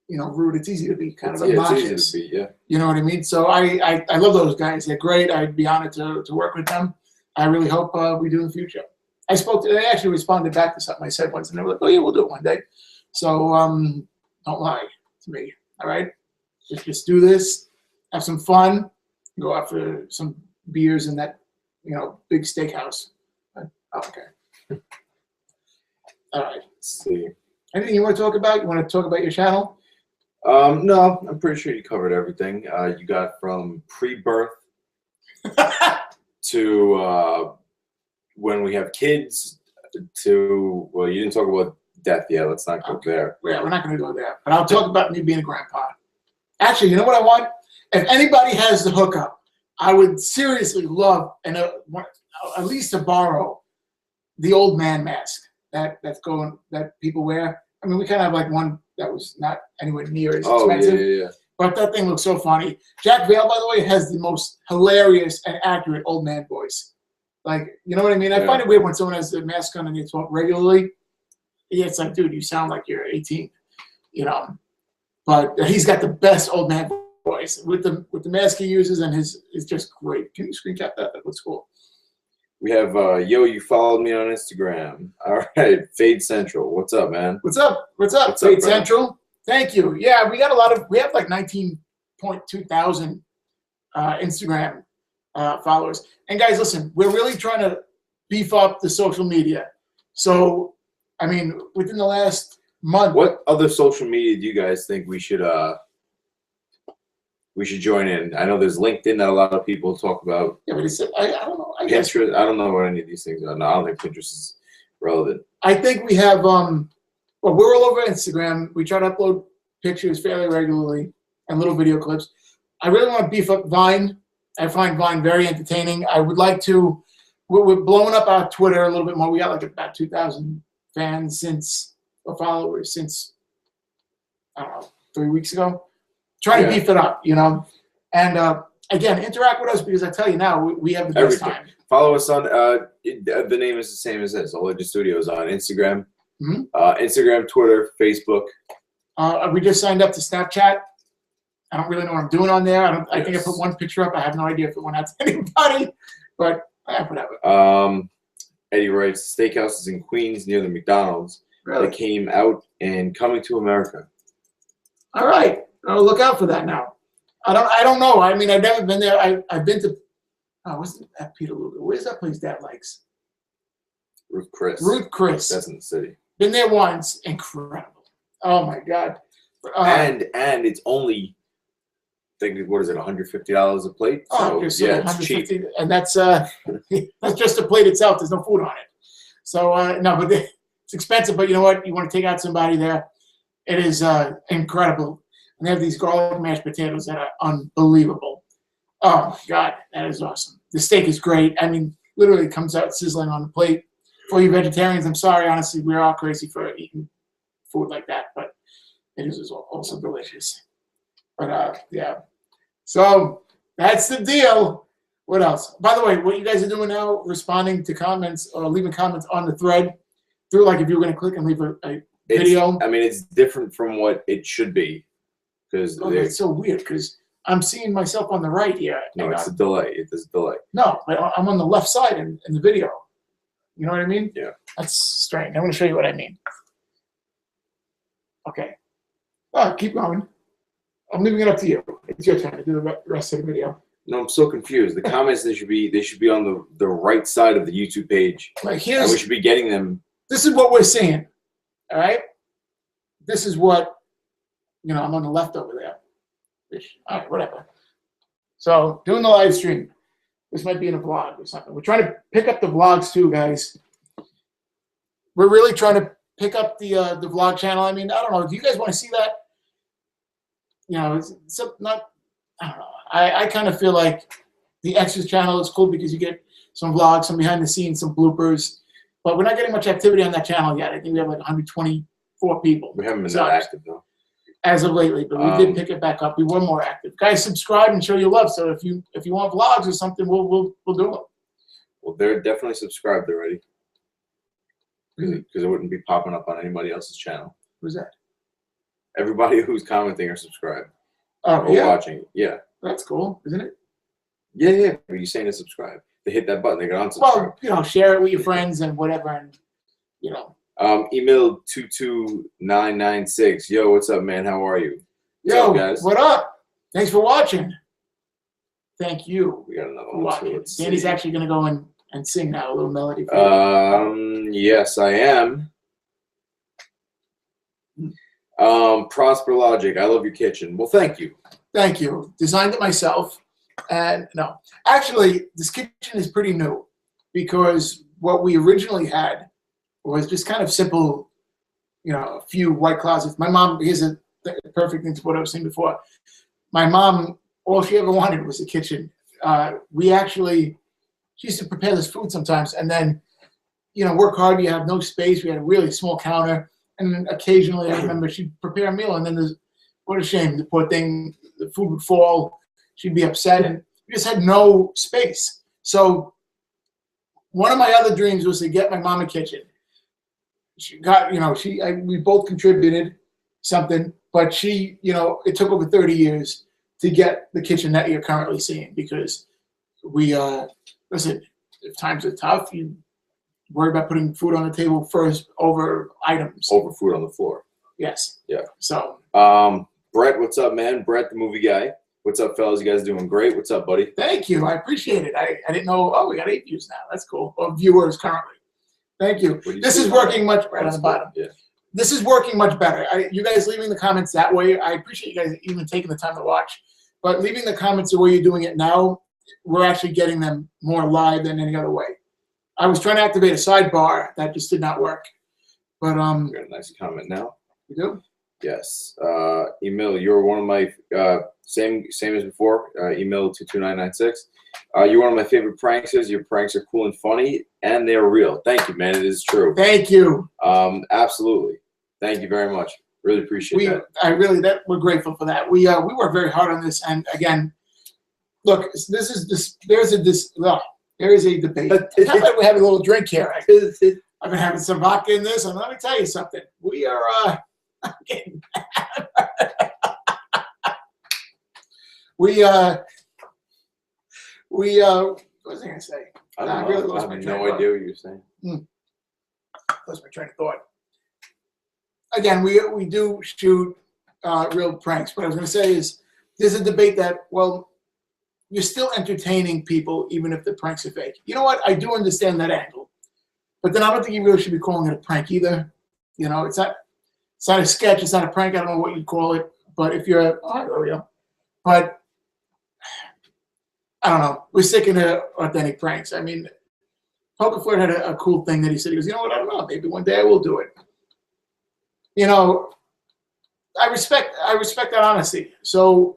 Speaker 1: rude. It's easy to be kind of obnoxious.
Speaker 2: It's easy to be, yeah.
Speaker 1: You know what I mean? So I love those guys. They're great. I'd be honored to work with them. I really hope we do in the future. They actually responded back to something I said once, and they were like, "Oh yeah, we'll do it one day." So don't lie to me. All right, just do this, have some fun, go out for some beers in that big steakhouse. Okay. All right.
Speaker 2: Let's see.
Speaker 1: Anything you want to talk about? You want to talk about your channel?
Speaker 2: No, I'm pretty sure you covered everything. You got from pre-birth to when we have kids to, well, you didn't talk about death yet. Let's not go there.
Speaker 1: Yeah, we're not going to go there. But I'll talk about me being a grandpa. Actually, you know what I want? If anybody has the hookup, I would seriously love at least to borrow the old man mask that people wear. I mean, we kind of have like one that was not anywhere near as expensive.
Speaker 2: Oh, yeah.
Speaker 1: But that thing looks so funny. Jack Vale, by the way, has the most hilarious and accurate old man voice. Like, you know what I mean? I find it weird when someone has the mask on and they talk regularly. Yeah, it's like, dude, you sound like you're 18, But he's got the best old man voice with the mask he uses, and is just great. Can you screen cap that? That looks cool.
Speaker 2: We have yo, you followed me on Instagram. All right, Fade Central. What's up, man?
Speaker 1: What's up, Fade Central? Thank you. Yeah, we have like 19.2 thousand Instagram followers. And guys, listen, we're really trying to beef up the social media. So, I mean, within the last month.
Speaker 2: What other social media do you guys think we should join in? I know there's LinkedIn that a lot of people talk about.
Speaker 1: Yeah, but I don't know.
Speaker 2: Pinterest, I don't know what any of these things are. No, I don't think Pinterest is relevant.
Speaker 1: I think we have, well, we're all over Instagram. We try to upload pictures fairly regularly and little video clips. I really want to beef up Vine. I find Vine very entertaining. I would like to, we're blowing up our Twitter a little bit more. We got like about 2,000 fans followers since, I don't know, 3 weeks ago. Trying to beef it up, And again, interact with us because I tell you now, we have the best time.
Speaker 2: Follow us on, the name is the same as this, Olaja Studios on Instagram.
Speaker 1: Mm-hmm.
Speaker 2: Instagram, Twitter, Facebook.
Speaker 1: We just signed up to Snapchat. I don't really know what I'm doing on there. I think I
Speaker 2: Yes.
Speaker 1: put one picture up. I have no idea if it went out to anybody, but whatever.
Speaker 2: Eddie writes, steakhouses in Queens near the McDonald's
Speaker 1: Really?
Speaker 2: that came out and Coming to America.
Speaker 1: All right. I'll look out for that now. I don't know. I mean, I've never been there. I've been to. Oh, wasn't that Peter Luger? Where's that place Dad likes?
Speaker 2: Ruth Chris.
Speaker 1: Ruth Chris.
Speaker 2: That's in the city.
Speaker 1: Been there once. Incredible. Oh my God.
Speaker 2: And it's only, I think, what is it, $150 a plate?
Speaker 1: Oh,
Speaker 2: So,
Speaker 1: so
Speaker 2: yeah, it's cheap.
Speaker 1: 150, and that's just the plate itself. There's no food on it. So no, but it's expensive. But you know what? You want to take out somebody there. It is incredible. And they have these garlic mashed potatoes that are unbelievable. Oh my God, that is awesome. The steak is great. I mean, literally it comes out sizzling on the plate. For you vegetarians, I'm sorry, honestly, we're all crazy for eating food like that, but it is also delicious. But yeah, so that's the deal. What else? By the way, what you guys are doing now, responding to comments or leaving comments on the thread, through like if you were going to click and leave a video.
Speaker 2: I mean, it's different from what it should be. Because
Speaker 1: It's so weird because I'm seeing myself on the right here.
Speaker 2: no, it's a delay. There's a delay.
Speaker 1: No, but I'm on the left side in the video. You know what I mean?
Speaker 2: Yeah.
Speaker 1: That's strange. I'm going to show you what I mean. Okay. Keep going. I'm leaving it up to you. It's your turn to do the rest of the video.
Speaker 2: No, I'm so confused. The comments they should be on the right side of the YouTube page.
Speaker 1: Like
Speaker 2: And we should be getting them.
Speaker 1: this is what we're seeing. All right. This is what, I'm on the left over there. All right, whatever. So doing the live stream. This might be in a vlog or something. We're trying to pick up the vlogs too, guys. We're really trying to pick up the vlog channel. I mean, I don't know. Do you guys want to see that? It's not. I don't know. I kind of feel like the X's channel is cool because you get some vlogs, some behind the scenes, some bloopers. But we're not getting much activity on that channel yet. I think we have like 124 people.
Speaker 2: We haven't been that active though.
Speaker 1: As of lately, but we did pick it back up. We were more active. Guys, subscribe and show your love. So if you want vlogs or something, we'll do them.
Speaker 2: Well, they're definitely subscribed already. Because it wouldn't be popping up on anybody else's channel.
Speaker 1: Who's that?
Speaker 2: Everybody who's commenting are subscribed.
Speaker 1: Oh,
Speaker 2: Or
Speaker 1: yeah.
Speaker 2: watching. Yeah.
Speaker 1: That's cool, isn't it?
Speaker 2: Yeah. But you're saying to subscribe. They hit that button. They get unsubscribe.
Speaker 1: Well, share it with your friends and whatever, and
Speaker 2: Email 22996. Yo, what's up, man? How are you? What's
Speaker 1: Yo,
Speaker 2: up, guys?
Speaker 1: what up? Thanks for watching. Thank you
Speaker 2: We got another
Speaker 1: for
Speaker 2: one.
Speaker 1: watching.
Speaker 2: Too. Let's
Speaker 1: Danny's
Speaker 2: see.
Speaker 1: actually going to go and sing now, a little melody for you.
Speaker 2: Yes, I am. Prosper Logic. I love your kitchen. Well, thank you.
Speaker 1: Thank you. Designed it myself. And no, actually, this kitchen is pretty new because what we originally had was just kind of simple, a few white closets. My mom, here's a perfect thing to what I was saying before. My mom, all she ever wanted was a kitchen. She used to prepare this food sometimes and then, work hard. You have no space. We had a really small counter. And then occasionally I remember she'd prepare a meal and then what a shame. The poor thing, the food would fall. She'd be upset and we just had no space. So one of my other dreams was to get my mom a kitchen. She got, we both contributed something, but it took over 30 years to get the kitchen that you're currently seeing because listen, if times are tough, you worry about putting food on the table first over items.
Speaker 2: Over food on the floor.
Speaker 1: Yes.
Speaker 2: Yeah.
Speaker 1: So.
Speaker 2: Brett, what's up, man? Brett, the movie guy. What's up, fellas? You guys doing great? What's up, buddy?
Speaker 1: Thank you. I appreciate it. I didn't know. Oh, we got 8 views now. That's cool. Or viewers currently. Thank you. This is working much right on the bottom.
Speaker 2: Yeah.
Speaker 1: This is working much better. You guys leaving the comments that way. I appreciate you guys even taking the time to watch. But leaving the comments the way you're doing it now, we're actually getting them more live than any other way. I was trying to activate a sidebar. That just did not work. But
Speaker 2: We got a nice comment now.
Speaker 1: you do?
Speaker 2: Yes. Email, you're one of my same as before. Email 22996. You're one of my favorite pranksters. Your pranks are cool and funny, and they're real. Thank you, man. It is true.
Speaker 1: Thank you.
Speaker 2: Absolutely. Thank you very much. Really appreciate that.
Speaker 1: We're grateful for that. We work very hard on this, and again, look, there is a debate. How about we have a little drink here? I've been having some vodka in this, and let me tell you something. We are getting what was I gonna say?
Speaker 2: I
Speaker 1: Nah,
Speaker 2: don't
Speaker 1: really
Speaker 2: know.
Speaker 1: lost
Speaker 2: I
Speaker 1: my
Speaker 2: have
Speaker 1: train of
Speaker 2: no
Speaker 1: thought.
Speaker 2: idea what you're saying.
Speaker 1: Lost my train of thought. Again, we do shoot real pranks. What I was gonna say is there's a debate that, well, you're still entertaining people even if the pranks are fake. You know what? I do understand that angle, but then I don't think you really should be calling it a prank either. You know, it's not a sketch. It's not a prank. I don't know what you'd call it. But if you're, oh, there we go. But I don't know. We're sticking to authentic pranks. I mean, Poker Flirt had a cool thing that he said. He goes, you know what? I don't know. Maybe one day I will do it. You know, I respect that honesty. So,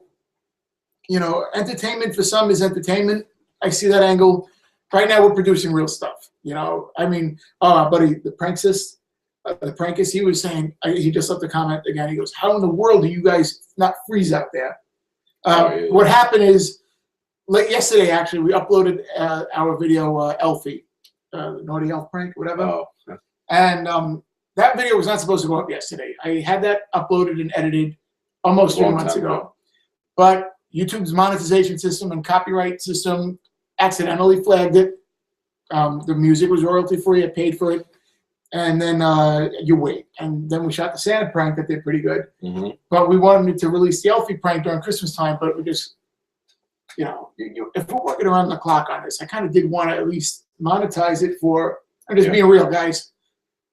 Speaker 1: you know, entertainment for some is entertainment. I see that angle. Right now, we're producing real stuff. You know, I mean, buddy, the prankist, he was saying, he just left a comment again. He goes, how in the world do you guys not freeze out there?
Speaker 2: Yeah.
Speaker 1: What happened is, yesterday, actually, we uploaded our video, Elfie, the Naughty Elf prank, whatever.
Speaker 2: Oh.
Speaker 1: And that video was not supposed to go up yesterday. I had that uploaded and edited almost 3 months ago. But YouTube's monetization system and copyright system accidentally flagged it. The music was royalty free. I paid for it. And then you wait. And then we shot the Santa prank that did pretty good.
Speaker 2: Mm-hmm.
Speaker 1: But we wanted to release the Elfie prank during Christmas time, but we just, you know, if we're working around the clock on this, I kind of did want to at least monetize it for, I'm just being real, guys.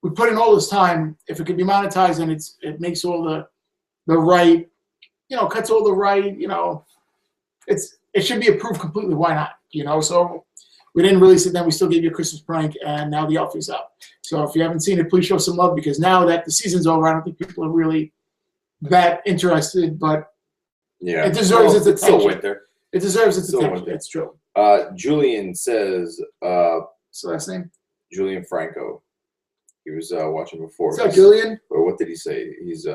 Speaker 1: We put in all this time. If it could be monetized and it makes all the right, you know, cuts all the right, you know, it should be approved completely. Why not? You know, so we didn't release it then. We still gave you a Christmas prank, and now the Elfie's up. So if you haven't seen it, please show some love, because now that the season's over, I don't think people are really that interested, but
Speaker 2: yeah,
Speaker 1: it deserves its
Speaker 2: it's still
Speaker 1: attention.
Speaker 2: winter.
Speaker 1: It deserves its
Speaker 2: Still
Speaker 1: attention.
Speaker 2: winter.
Speaker 1: It's true.
Speaker 2: Julian says,
Speaker 1: So last name?
Speaker 2: Julian Franco. He was watching before.
Speaker 1: What's up, Julian?
Speaker 2: Or what did he say? He's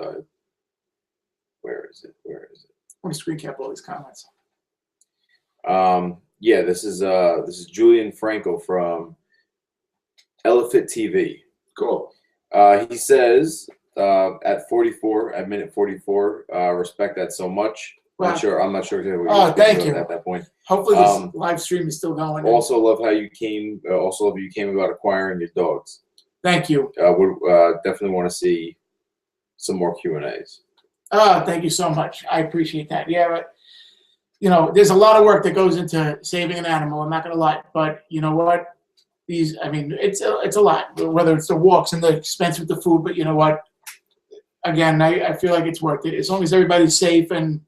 Speaker 2: where is it?
Speaker 1: I want to screen cap all these comments.
Speaker 2: Yeah, this is Julian Franco from Elephant TV.
Speaker 1: Cool.
Speaker 2: He says at 44, at minute 44, respect that so much.
Speaker 1: Wow.
Speaker 2: I'm not sure exactly what
Speaker 1: Oh,
Speaker 2: you're
Speaker 1: thank
Speaker 2: speaking
Speaker 1: you.
Speaker 2: at that point.
Speaker 1: Hopefully this live stream is still going.
Speaker 2: Also love how you came. Also love you came about acquiring your dogs.
Speaker 1: Thank you.
Speaker 2: Would definitely want to see some more Q&As.
Speaker 1: Thank you so much. I appreciate that. Yeah, but you know, there's a lot of work that goes into saving an animal. I'm not gonna lie, but you know what? I mean, it's a lot. Whether it's the walks and the expense with the food, but you know what? Again, I feel like it's worth it as long as everybody's safe, and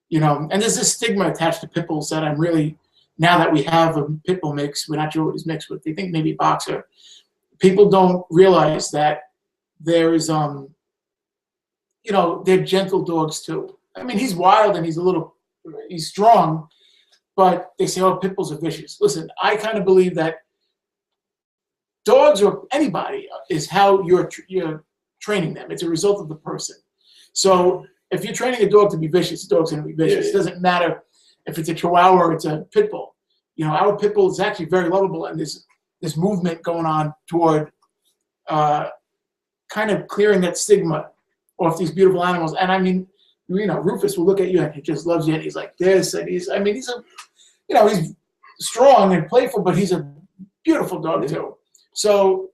Speaker 1: you know. And there's this stigma attached to pit bulls that I'm really, now that we have a pit bull mix, we're not sure what he's mixed with. They think maybe boxer. People don't realize that there is, you know, they're gentle dogs too. I mean, he's wild and he's strong, but they say, oh, pit bulls are vicious. Listen, I kind of believe that dogs or anybody is how you're training them. It's a result of the person. So if you're training a dog to be vicious, the dog's going to be vicious.
Speaker 2: Yeah.
Speaker 1: It doesn't matter if it's a Chihuahua or it's a pit bull. You know, our pit bull is actually very lovable, and there's this movement going on toward kind of clearing that stigma off these beautiful animals. And I mean, you know, Rufus will look at you and he just loves you, and he's like this, and he's strong and playful, but he's a beautiful dog too. So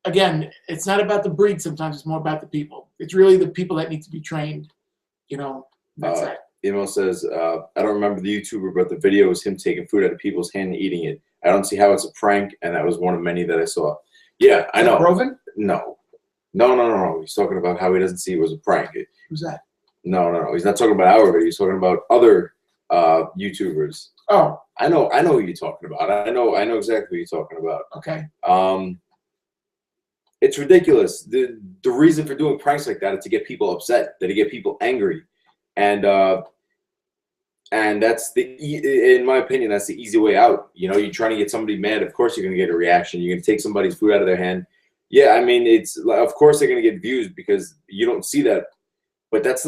Speaker 1: again, it's not about the breed. Sometimes it's more about the people. It's really the people that need to be trained. You know, that's that.
Speaker 2: Emo says, I don't remember the YouTuber, but the video was him taking food out of people's hand and eating it. I don't see how it's a prank, and that was one of many that I saw. Yeah, I know.
Speaker 1: Roven?
Speaker 2: No. He's talking about how he doesn't see it was a prank.
Speaker 1: Who's that?
Speaker 2: No. He's not talking about our video. He's talking about other YouTubers.
Speaker 1: Oh,
Speaker 2: I know who you're talking about. I know exactly what you're talking about.
Speaker 1: okay.
Speaker 2: It's ridiculous. The reason for doing pranks like that is to get people upset, to get people angry, and that's in my opinion, that's the easy way out. You know, you're trying to get somebody mad. Of course, you're gonna get a reaction. You're gonna take somebody's food out of their hand. Yeah, I mean, of course they're gonna get views because you don't see that, but that's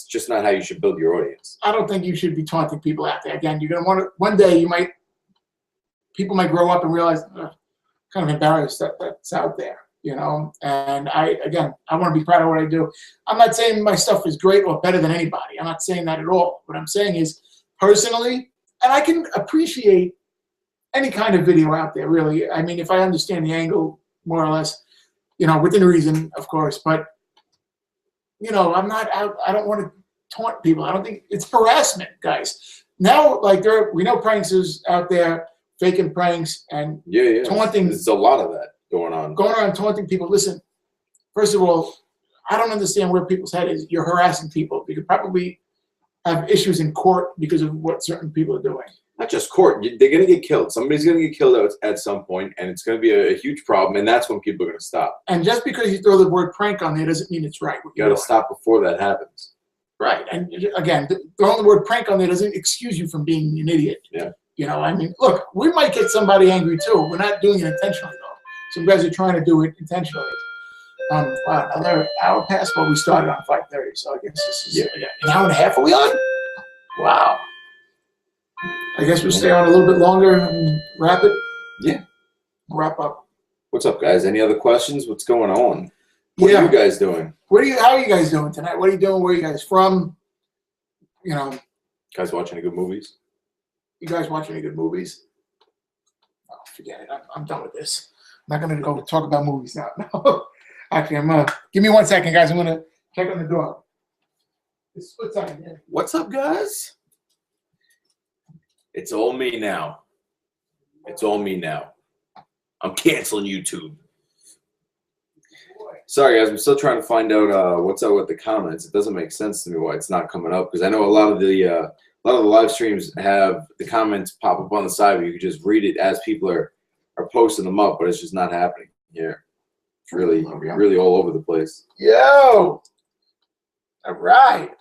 Speaker 2: just not how you should build your audience.
Speaker 1: I don't think you should be taunting people out there. Again, you're gonna want to. One day, people might grow up and realize, kind of embarrassed that that's out there. you know. And I want to be proud of what I do. I'm not saying my stuff is great or better than anybody. I'm not saying that at all. What I'm saying is, personally, and I can appreciate any kind of video out there, really. I mean, if I understand the angle more or less, you know, within reason, of course. But, you know, I'm not out. I don't want to taunt people. I don't think it's harassment, guys. Now, like, we know pranksters out there faking pranks and taunting.
Speaker 2: There's a lot of that going
Speaker 1: around taunting people. Listen, first of all, I don't understand where people's head is. You're harassing people. You could probably have issues in court because of what certain people are doing.
Speaker 2: Not just court. They're going to get killed. Somebody's going to get killed at some point, and it's going to be a huge problem, and that's when people are going to stop.
Speaker 1: And just because you throw the word prank on there doesn't mean it's right.
Speaker 2: You got to stop before that happens.
Speaker 1: Right. And again, throwing the word prank on there doesn't excuse you from being an idiot.
Speaker 2: Yeah.
Speaker 1: You know, I mean, look, we might get somebody angry too. We're not doing it intentionally, though. Some guys are trying to do it intentionally. Wow, another hour past, but we started on 5:30, so I guess this is an hour and a half. Are we on? Wow. I guess we'll stay on a little bit longer and wrap it.
Speaker 2: Yeah.
Speaker 1: Wrap up.
Speaker 2: What's up, guys? Any other questions? What's going on? What are you guys doing?
Speaker 1: How are you guys doing tonight? What are you doing? Where are you guys from? You know.
Speaker 2: Guys watching any good movies?
Speaker 1: You guys watch any good movies? Oh, forget it. I'm done with this. I'm not going to go talk about movies now. No. Actually, give me 1 second, guys. I'm going to check on the door. It's split second here.
Speaker 2: What's up, guys? It's all me now. It's all me now. I'm canceling YouTube. Sorry, guys. I'm still trying to find out what's up with the comments. It doesn't make sense to me why it's not coming up, because I know a lot of the live streams have the comments pop up on the side where you can just read it as people are posting them up, but it's just not happening here. It's really all over the place.
Speaker 1: Yo! All right.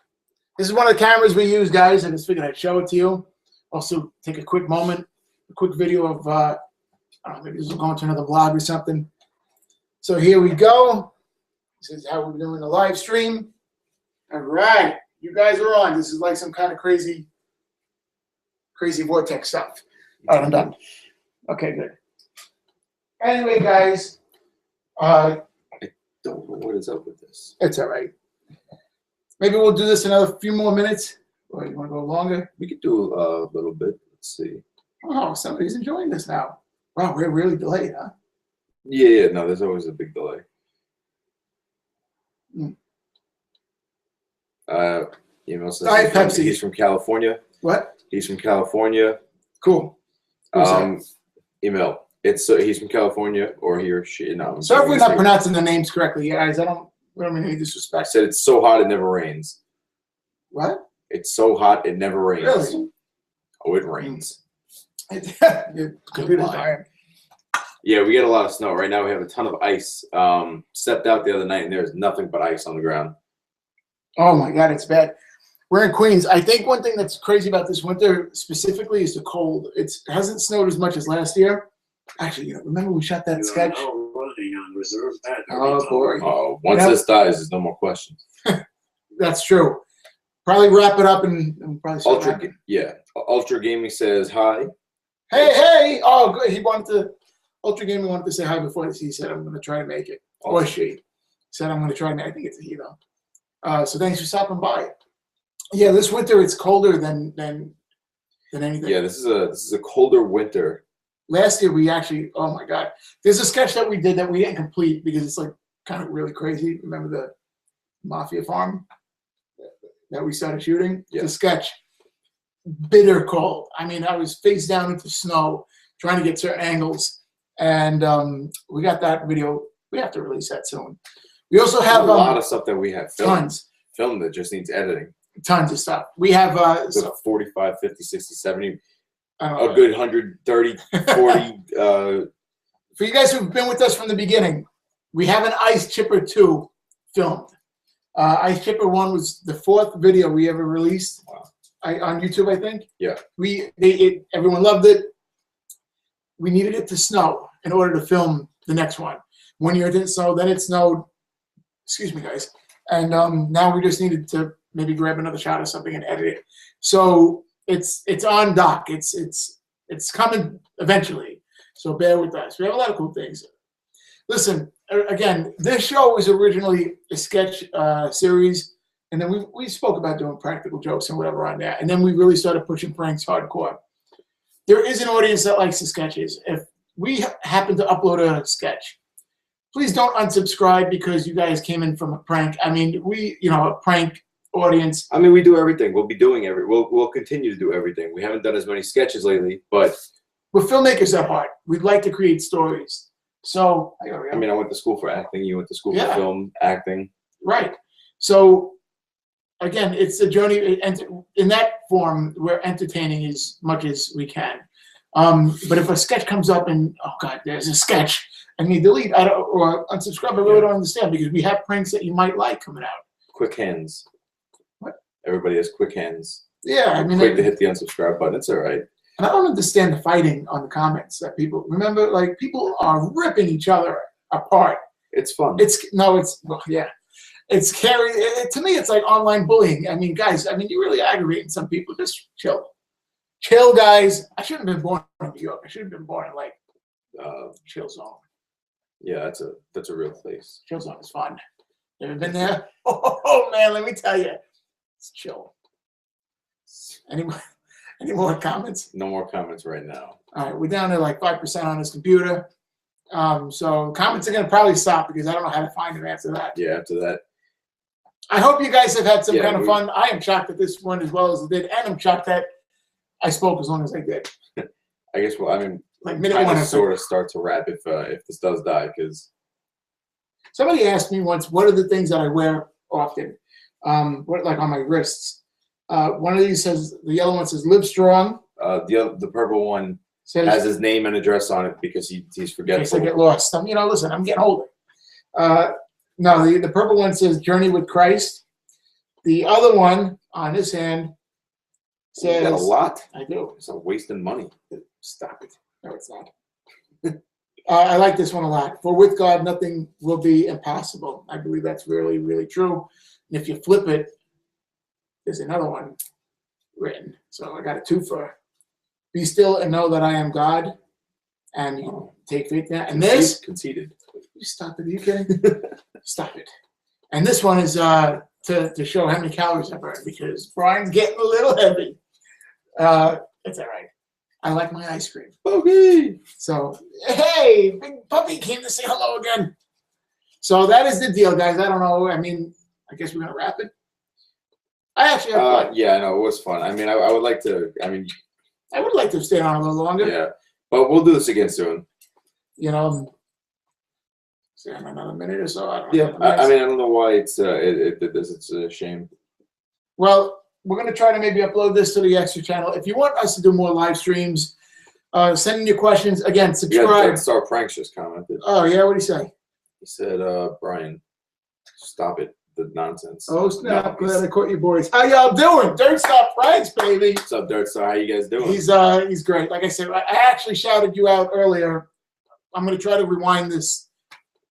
Speaker 1: This is one of the cameras we use, guys. I just figured I'd show it to you. Also, take a quick moment, a quick video of, I don't know, maybe this will go into another vlog or something. So here we go. This is how we're doing the live stream. All right. You guys are on. This is like some kind of crazy vortex stuff. All right, I'm done. Okay, good. Anyway, guys.
Speaker 2: I don't know what is up with this.
Speaker 1: It's all right. Maybe we'll do this another few more minutes. Or you want to go longer?
Speaker 2: We could do a little bit. Let's see.
Speaker 1: Oh, somebody's enjoying this now. Wow, we're really delayed, huh?
Speaker 2: Yeah. No, there's always a big delay. Email says
Speaker 1: Pepsi.
Speaker 2: He's from California.
Speaker 1: What?
Speaker 2: He's from California.
Speaker 1: Cool.
Speaker 2: Email. He's from California, or he or she. No.
Speaker 1: Sorry if we're not pronouncing the names correctly, guys. We don't mean any disrespect.
Speaker 2: Said it's so hot it never rains.
Speaker 1: What?
Speaker 2: It's so hot it never rains.
Speaker 1: Really?
Speaker 2: Oh, it rains.
Speaker 1: Computer's dying.
Speaker 2: Yeah, we get a lot of snow. Right now we have a ton of ice. Stepped out the other night and there's nothing but ice on the ground.
Speaker 1: Oh my God, it's bad. We're in Queens. I think one thing that's crazy about this winter specifically is the cold. It hasn't snowed as much as last year. Actually, remember we shot that sketch? Oh boy.
Speaker 2: Oh, once this dies, there's no more questions.
Speaker 1: That's true. Probably wrap it up and probably start
Speaker 2: Ultra Gaming says hi.
Speaker 1: Hey. Oh, good. Ultra Gaming wanted to say hi before this. He said, I'm going to try to make it. Or she said, I'm going to try to make it. I think it's a he, though. So thanks for stopping by. Yeah, this winter it's colder than anything.
Speaker 2: Yeah, this is a colder winter.
Speaker 1: Last year we actually, oh my God. There's a sketch that we did that we didn't complete because it's like kind of really crazy. Remember the Mafia Farm that we started shooting?
Speaker 2: Yeah.
Speaker 1: The sketch. Bitter cold. I mean, I was face down into snow trying to get certain angles. And we got that video. We have to release that soon. We also have
Speaker 2: a lot of stuff that we have filmed that just needs editing.
Speaker 1: Tons of stuff. We have
Speaker 2: 45, 50, 60, 70, a good 130, 40.
Speaker 1: For you guys who've been with us from the beginning, we have an Ice Chipper 2 filmed. Ice Chipper 1 was the 4th video we ever released.
Speaker 2: Wow.
Speaker 1: On YouTube, I think.
Speaker 2: Yeah.
Speaker 1: Everyone loved it. We needed it to snow in order to film the next one. 1 year it didn't snow, then it snowed. Excuse me, guys. And now we just needed to maybe grab another shot or something and edit it. So it's on dock. It's coming eventually. So bear with us. We have a lot of cool things. Listen, again, this show was originally a sketch series, and then we spoke about doing practical jokes and whatever on there, and then we really started pushing pranks hardcore. There is an audience that likes the sketches. If we happen to upload a sketch, please don't unsubscribe because you guys came in from a prank. I mean, a prank audience.
Speaker 2: I mean, we do everything. We'll be doing we'll continue to do everything. We haven't done as many sketches lately, but
Speaker 1: we're filmmakers at heart. We'd like to create stories. So,
Speaker 2: I mean, I went to school for acting. You went to school for film, acting.
Speaker 1: Right. So, again, it's a journey. In that form, we're entertaining as much as we can. But if a sketch comes up and, oh, God, there's a sketch, and you delete or unsubscribe, I really don't understand because we have pranks that you might like coming out.
Speaker 2: Quick hands.
Speaker 1: What?
Speaker 2: Everybody has quick hands.
Speaker 1: Yeah, I mean,
Speaker 2: quick to hit the unsubscribe button. It's all right.
Speaker 1: And I don't understand the fighting on the comments that people remember. Like people are ripping each other apart.
Speaker 2: It's fun.
Speaker 1: It's scary. To me, it's like online bullying. I mean, guys. I mean, you're really aggravating some people. Just chill, guys. I shouldn't have been born in New York. I should have been born in like Chill Zone.
Speaker 2: Yeah, that's a real place.
Speaker 1: Chill Zone is fun. Never been there? Oh man, let me tell you, it's chill. Any more comments?
Speaker 2: No more comments right now.
Speaker 1: All right, we're down to like 5% on this computer. So comments are going to probably stop because I don't know how to find them after that.
Speaker 2: Yeah, after that.
Speaker 1: I hope you guys have had some kind of fun. I am shocked that this went as well as it did, and I'm shocked that I spoke as long as I did.
Speaker 2: I guess, well, I mean,
Speaker 1: like minute one.
Speaker 2: Sort of start to wrap if this does die, because
Speaker 1: somebody asked me once, what are the things that I wear often? Like on my wrists. One of these says, the yellow one says, "Live strong."
Speaker 2: The purple one
Speaker 1: says,
Speaker 2: has his name and address on it because he's forgetful.
Speaker 1: In case I get lost. Listen, I'm getting older. No, the purple one says, "Journey with Christ." The other one on his hand says,
Speaker 2: you got a lot.
Speaker 1: I do.
Speaker 2: It's not wasting money.
Speaker 1: Stop it. No, it's not. I like this one a lot. For with God, nothing will be impossible. I believe that's really, really true. And if you flip it, there's another one written. So I got a twofer. Be still and know that I am God. And you take faith in that. And this
Speaker 2: conceited.
Speaker 1: You stop it. Are you kidding? Stop it. And this one is to show how many calories I burn because Brian's getting a little heavy. It's all right. I like my ice cream.
Speaker 2: Puppy.
Speaker 1: So, hey, big puppy came to say hello again. So that is the deal, guys. I don't know. I mean, I guess we're going to wrap it. I actually have fun.
Speaker 2: Yeah, no, it was fun. I mean, I would like to,
Speaker 1: I would like to stay on a little longer.
Speaker 2: Yeah, but we'll do this again soon.
Speaker 1: Say another minute or so. I don't
Speaker 2: know.
Speaker 1: I
Speaker 2: mean, I don't know why it did this. It's a shame.
Speaker 1: Well, we're going to try to maybe upload this to the extra channel. If you want us to do more live streams, send in your questions. Again, subscribe.
Speaker 2: Yeah, Star Pranks just commented.
Speaker 1: Oh, yeah? What did he say?
Speaker 2: He said, Brian, stop it. The nonsense.
Speaker 1: Oh, snap. Glad I caught you boys. How y'all doing? Dirt Star Pranks, baby.
Speaker 2: What's up, Dirt Star? How you guys doing?
Speaker 1: He's great. Like I said, I actually shouted you out earlier. I'm going to try to rewind this,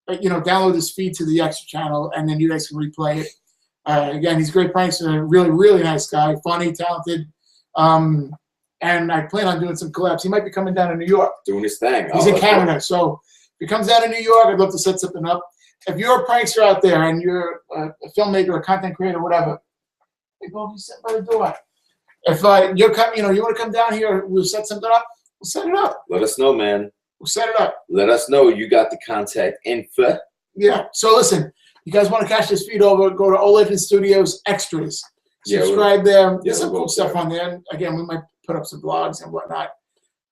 Speaker 1: download this feed to the extra channel, and then you guys can replay it. Again, he's great pranks. A really, really nice guy. Funny, talented. And I plan on doing some collabs. He might be coming down to New York.
Speaker 2: Doing his thing.
Speaker 1: He's in Canada. So if he comes down to New York, I'd love to set something up. If you're a prankster out there and you're a filmmaker, a content creator, whatever, hey, go be sitting by the door. If you're coming, you want to come down here, we'll set something up. We'll set it up.
Speaker 2: Let us know, man.
Speaker 1: We'll set it up.
Speaker 2: Let us know you got the contact info.
Speaker 1: Yeah. So listen, you guys want to catch this feed over? Go to Old Legend Studios Extras. Subscribe there. There's some cool stuff on there. Again, we might put up some vlogs and whatnot.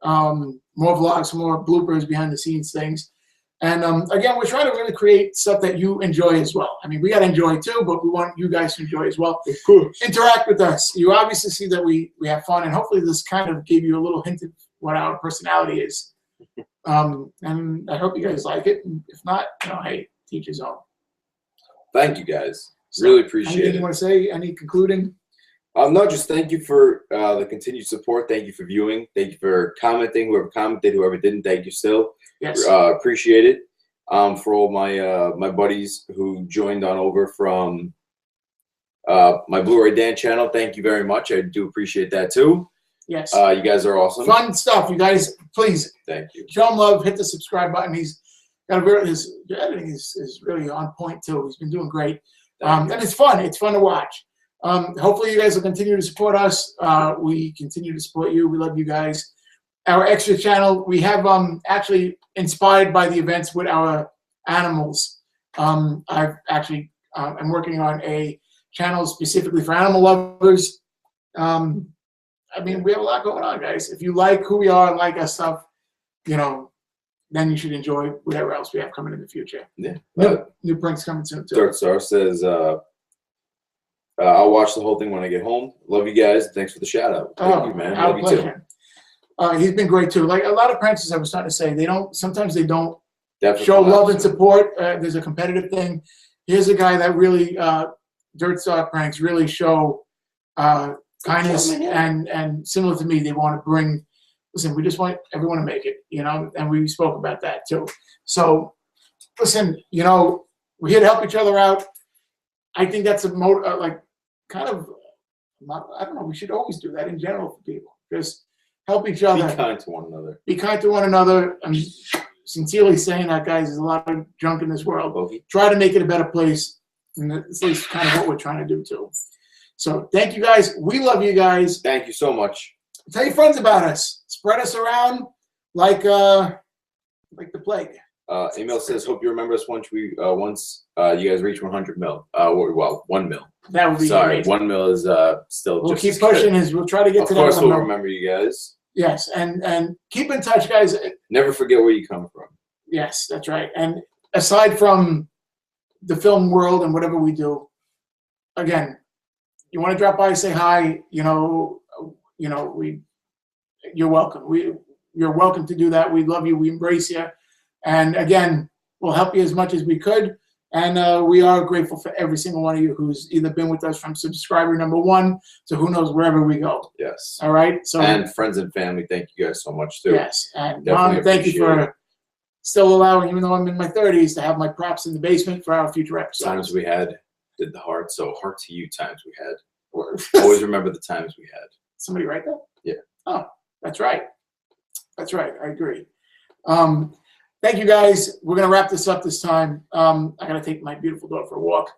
Speaker 1: More vlogs, more bloopers, behind the scenes things. And again, we're trying to really create stuff that you enjoy as well. I mean, we got to enjoy too, but we want you guys to enjoy as well.
Speaker 2: Of course.
Speaker 1: Interact with us. You obviously see that we have fun, and hopefully this kind of gave you a little hint of what our personality is. And I hope you guys like it. And if not, hey, teach his own.
Speaker 2: Thank you, guys. Really appreciate
Speaker 1: anything
Speaker 2: it.
Speaker 1: You want to say? Any concluding?
Speaker 2: No, just thank you for the continued support. Thank you for viewing. Thank you for commenting. Whoever commented, whoever didn't, thank you still.
Speaker 1: Yes.
Speaker 2: Appreciate it. For all my my buddies who joined on over from my Blu-ray Dan channel, thank you very much. I do appreciate that too.
Speaker 1: Yes.
Speaker 2: You guys are awesome.
Speaker 1: Fun stuff, you guys. Please.
Speaker 2: Thank you.
Speaker 1: Show him love. Hit the subscribe button. He's his editing is really on point too. He's been doing great. And it's fun. It's fun to watch. Hopefully you guys will continue to support us. We continue to support you. We love you guys. Our extra channel, we have actually inspired by the events with our animals. I've actually I'm working on a channel specifically for animal lovers. I mean, we have a lot going on, guys. If you like who we are, like our stuff, you know, then you should enjoy whatever else we have coming in the future.
Speaker 2: Yeah.
Speaker 1: New pranks coming soon too.
Speaker 2: Dirt Star says, I'll watch the whole thing when I get home. Love you guys. Thanks for the shout out. Thank you, man. Love you too.
Speaker 1: He's been great too. Like a lot of pranksters, I was starting to say, sometimes they don't
Speaker 2: Definitely
Speaker 1: show love and support. There's a competitive thing. Here's a guy that really, Dirt Star pranks really show kindness and similar to me, they want to bring, listen, we just want everyone to make it, you know, and we spoke about that too. So listen, you know, we're here to help each other out. I think that's like kind of, I don't know, we should always do that in general for people. Just help each other.
Speaker 2: Be kind to one another.
Speaker 1: Be kind to one another. I'm sincerely saying that, guys, there's a lot of junk in this world. Try to make it a better place. And that's at least kind of what we're trying to do too. So thank you guys. We love you guys.
Speaker 2: Thank you so much.
Speaker 1: Tell your friends about us. Spread us around like the plague.
Speaker 2: Emil says, "Hope you remember us once you guys reach 100 mil. Well, 1 mil.
Speaker 1: That would be
Speaker 2: great.
Speaker 1: great.
Speaker 2: 1 mil is still.
Speaker 1: We'll
Speaker 2: just
Speaker 1: keep pushing. We'll try to get to that.
Speaker 2: Of course, we'll remember you guys.
Speaker 1: Yes, and keep in touch, guys.
Speaker 2: Never forget where you come from.
Speaker 1: Yes, that's right. And aside from the film world and whatever we do, again, you want to drop by, say hi. You're welcome. You're welcome to do that. We love you. We embrace you. And again, we'll help you as much as we could. And we are grateful for every single one of you who's either been with us from subscriber number 1 to who knows wherever we go.
Speaker 2: Yes.
Speaker 1: All right. So
Speaker 2: and friends and family, thank you guys so much too.
Speaker 1: Yes. And Mom, thank you for still allowing, even though I'm in my 30s, to have my props in the basement for our future episodes.
Speaker 2: Times we did the heart. So heart to you. Times we had. Always remember the times we had.
Speaker 1: Somebody write that?
Speaker 2: Yeah.
Speaker 1: Oh, that's right. That's right. I agree. Thank you, guys. We're going to wrap this up this time. I got to take my beautiful dog for a walk.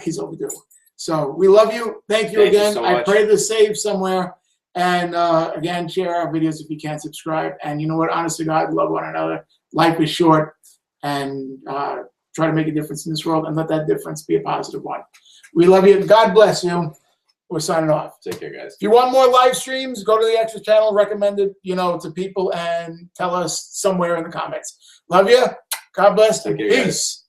Speaker 1: He's overdue. So we love you. Thank you again.
Speaker 2: So
Speaker 1: I pray this saves somewhere. And again, share our videos if you can, subscribe. And you know what? Honest to God, love one another. Life is short. And try to make a difference in this world and let that difference be a positive one. We love you. God bless you. We're signing off.
Speaker 2: Take care, guys.
Speaker 1: If you want more live streams, go to the extra channel, recommend it, to people, and tell us somewhere in the comments. Love you. God bless.
Speaker 2: Take care,
Speaker 1: Peace.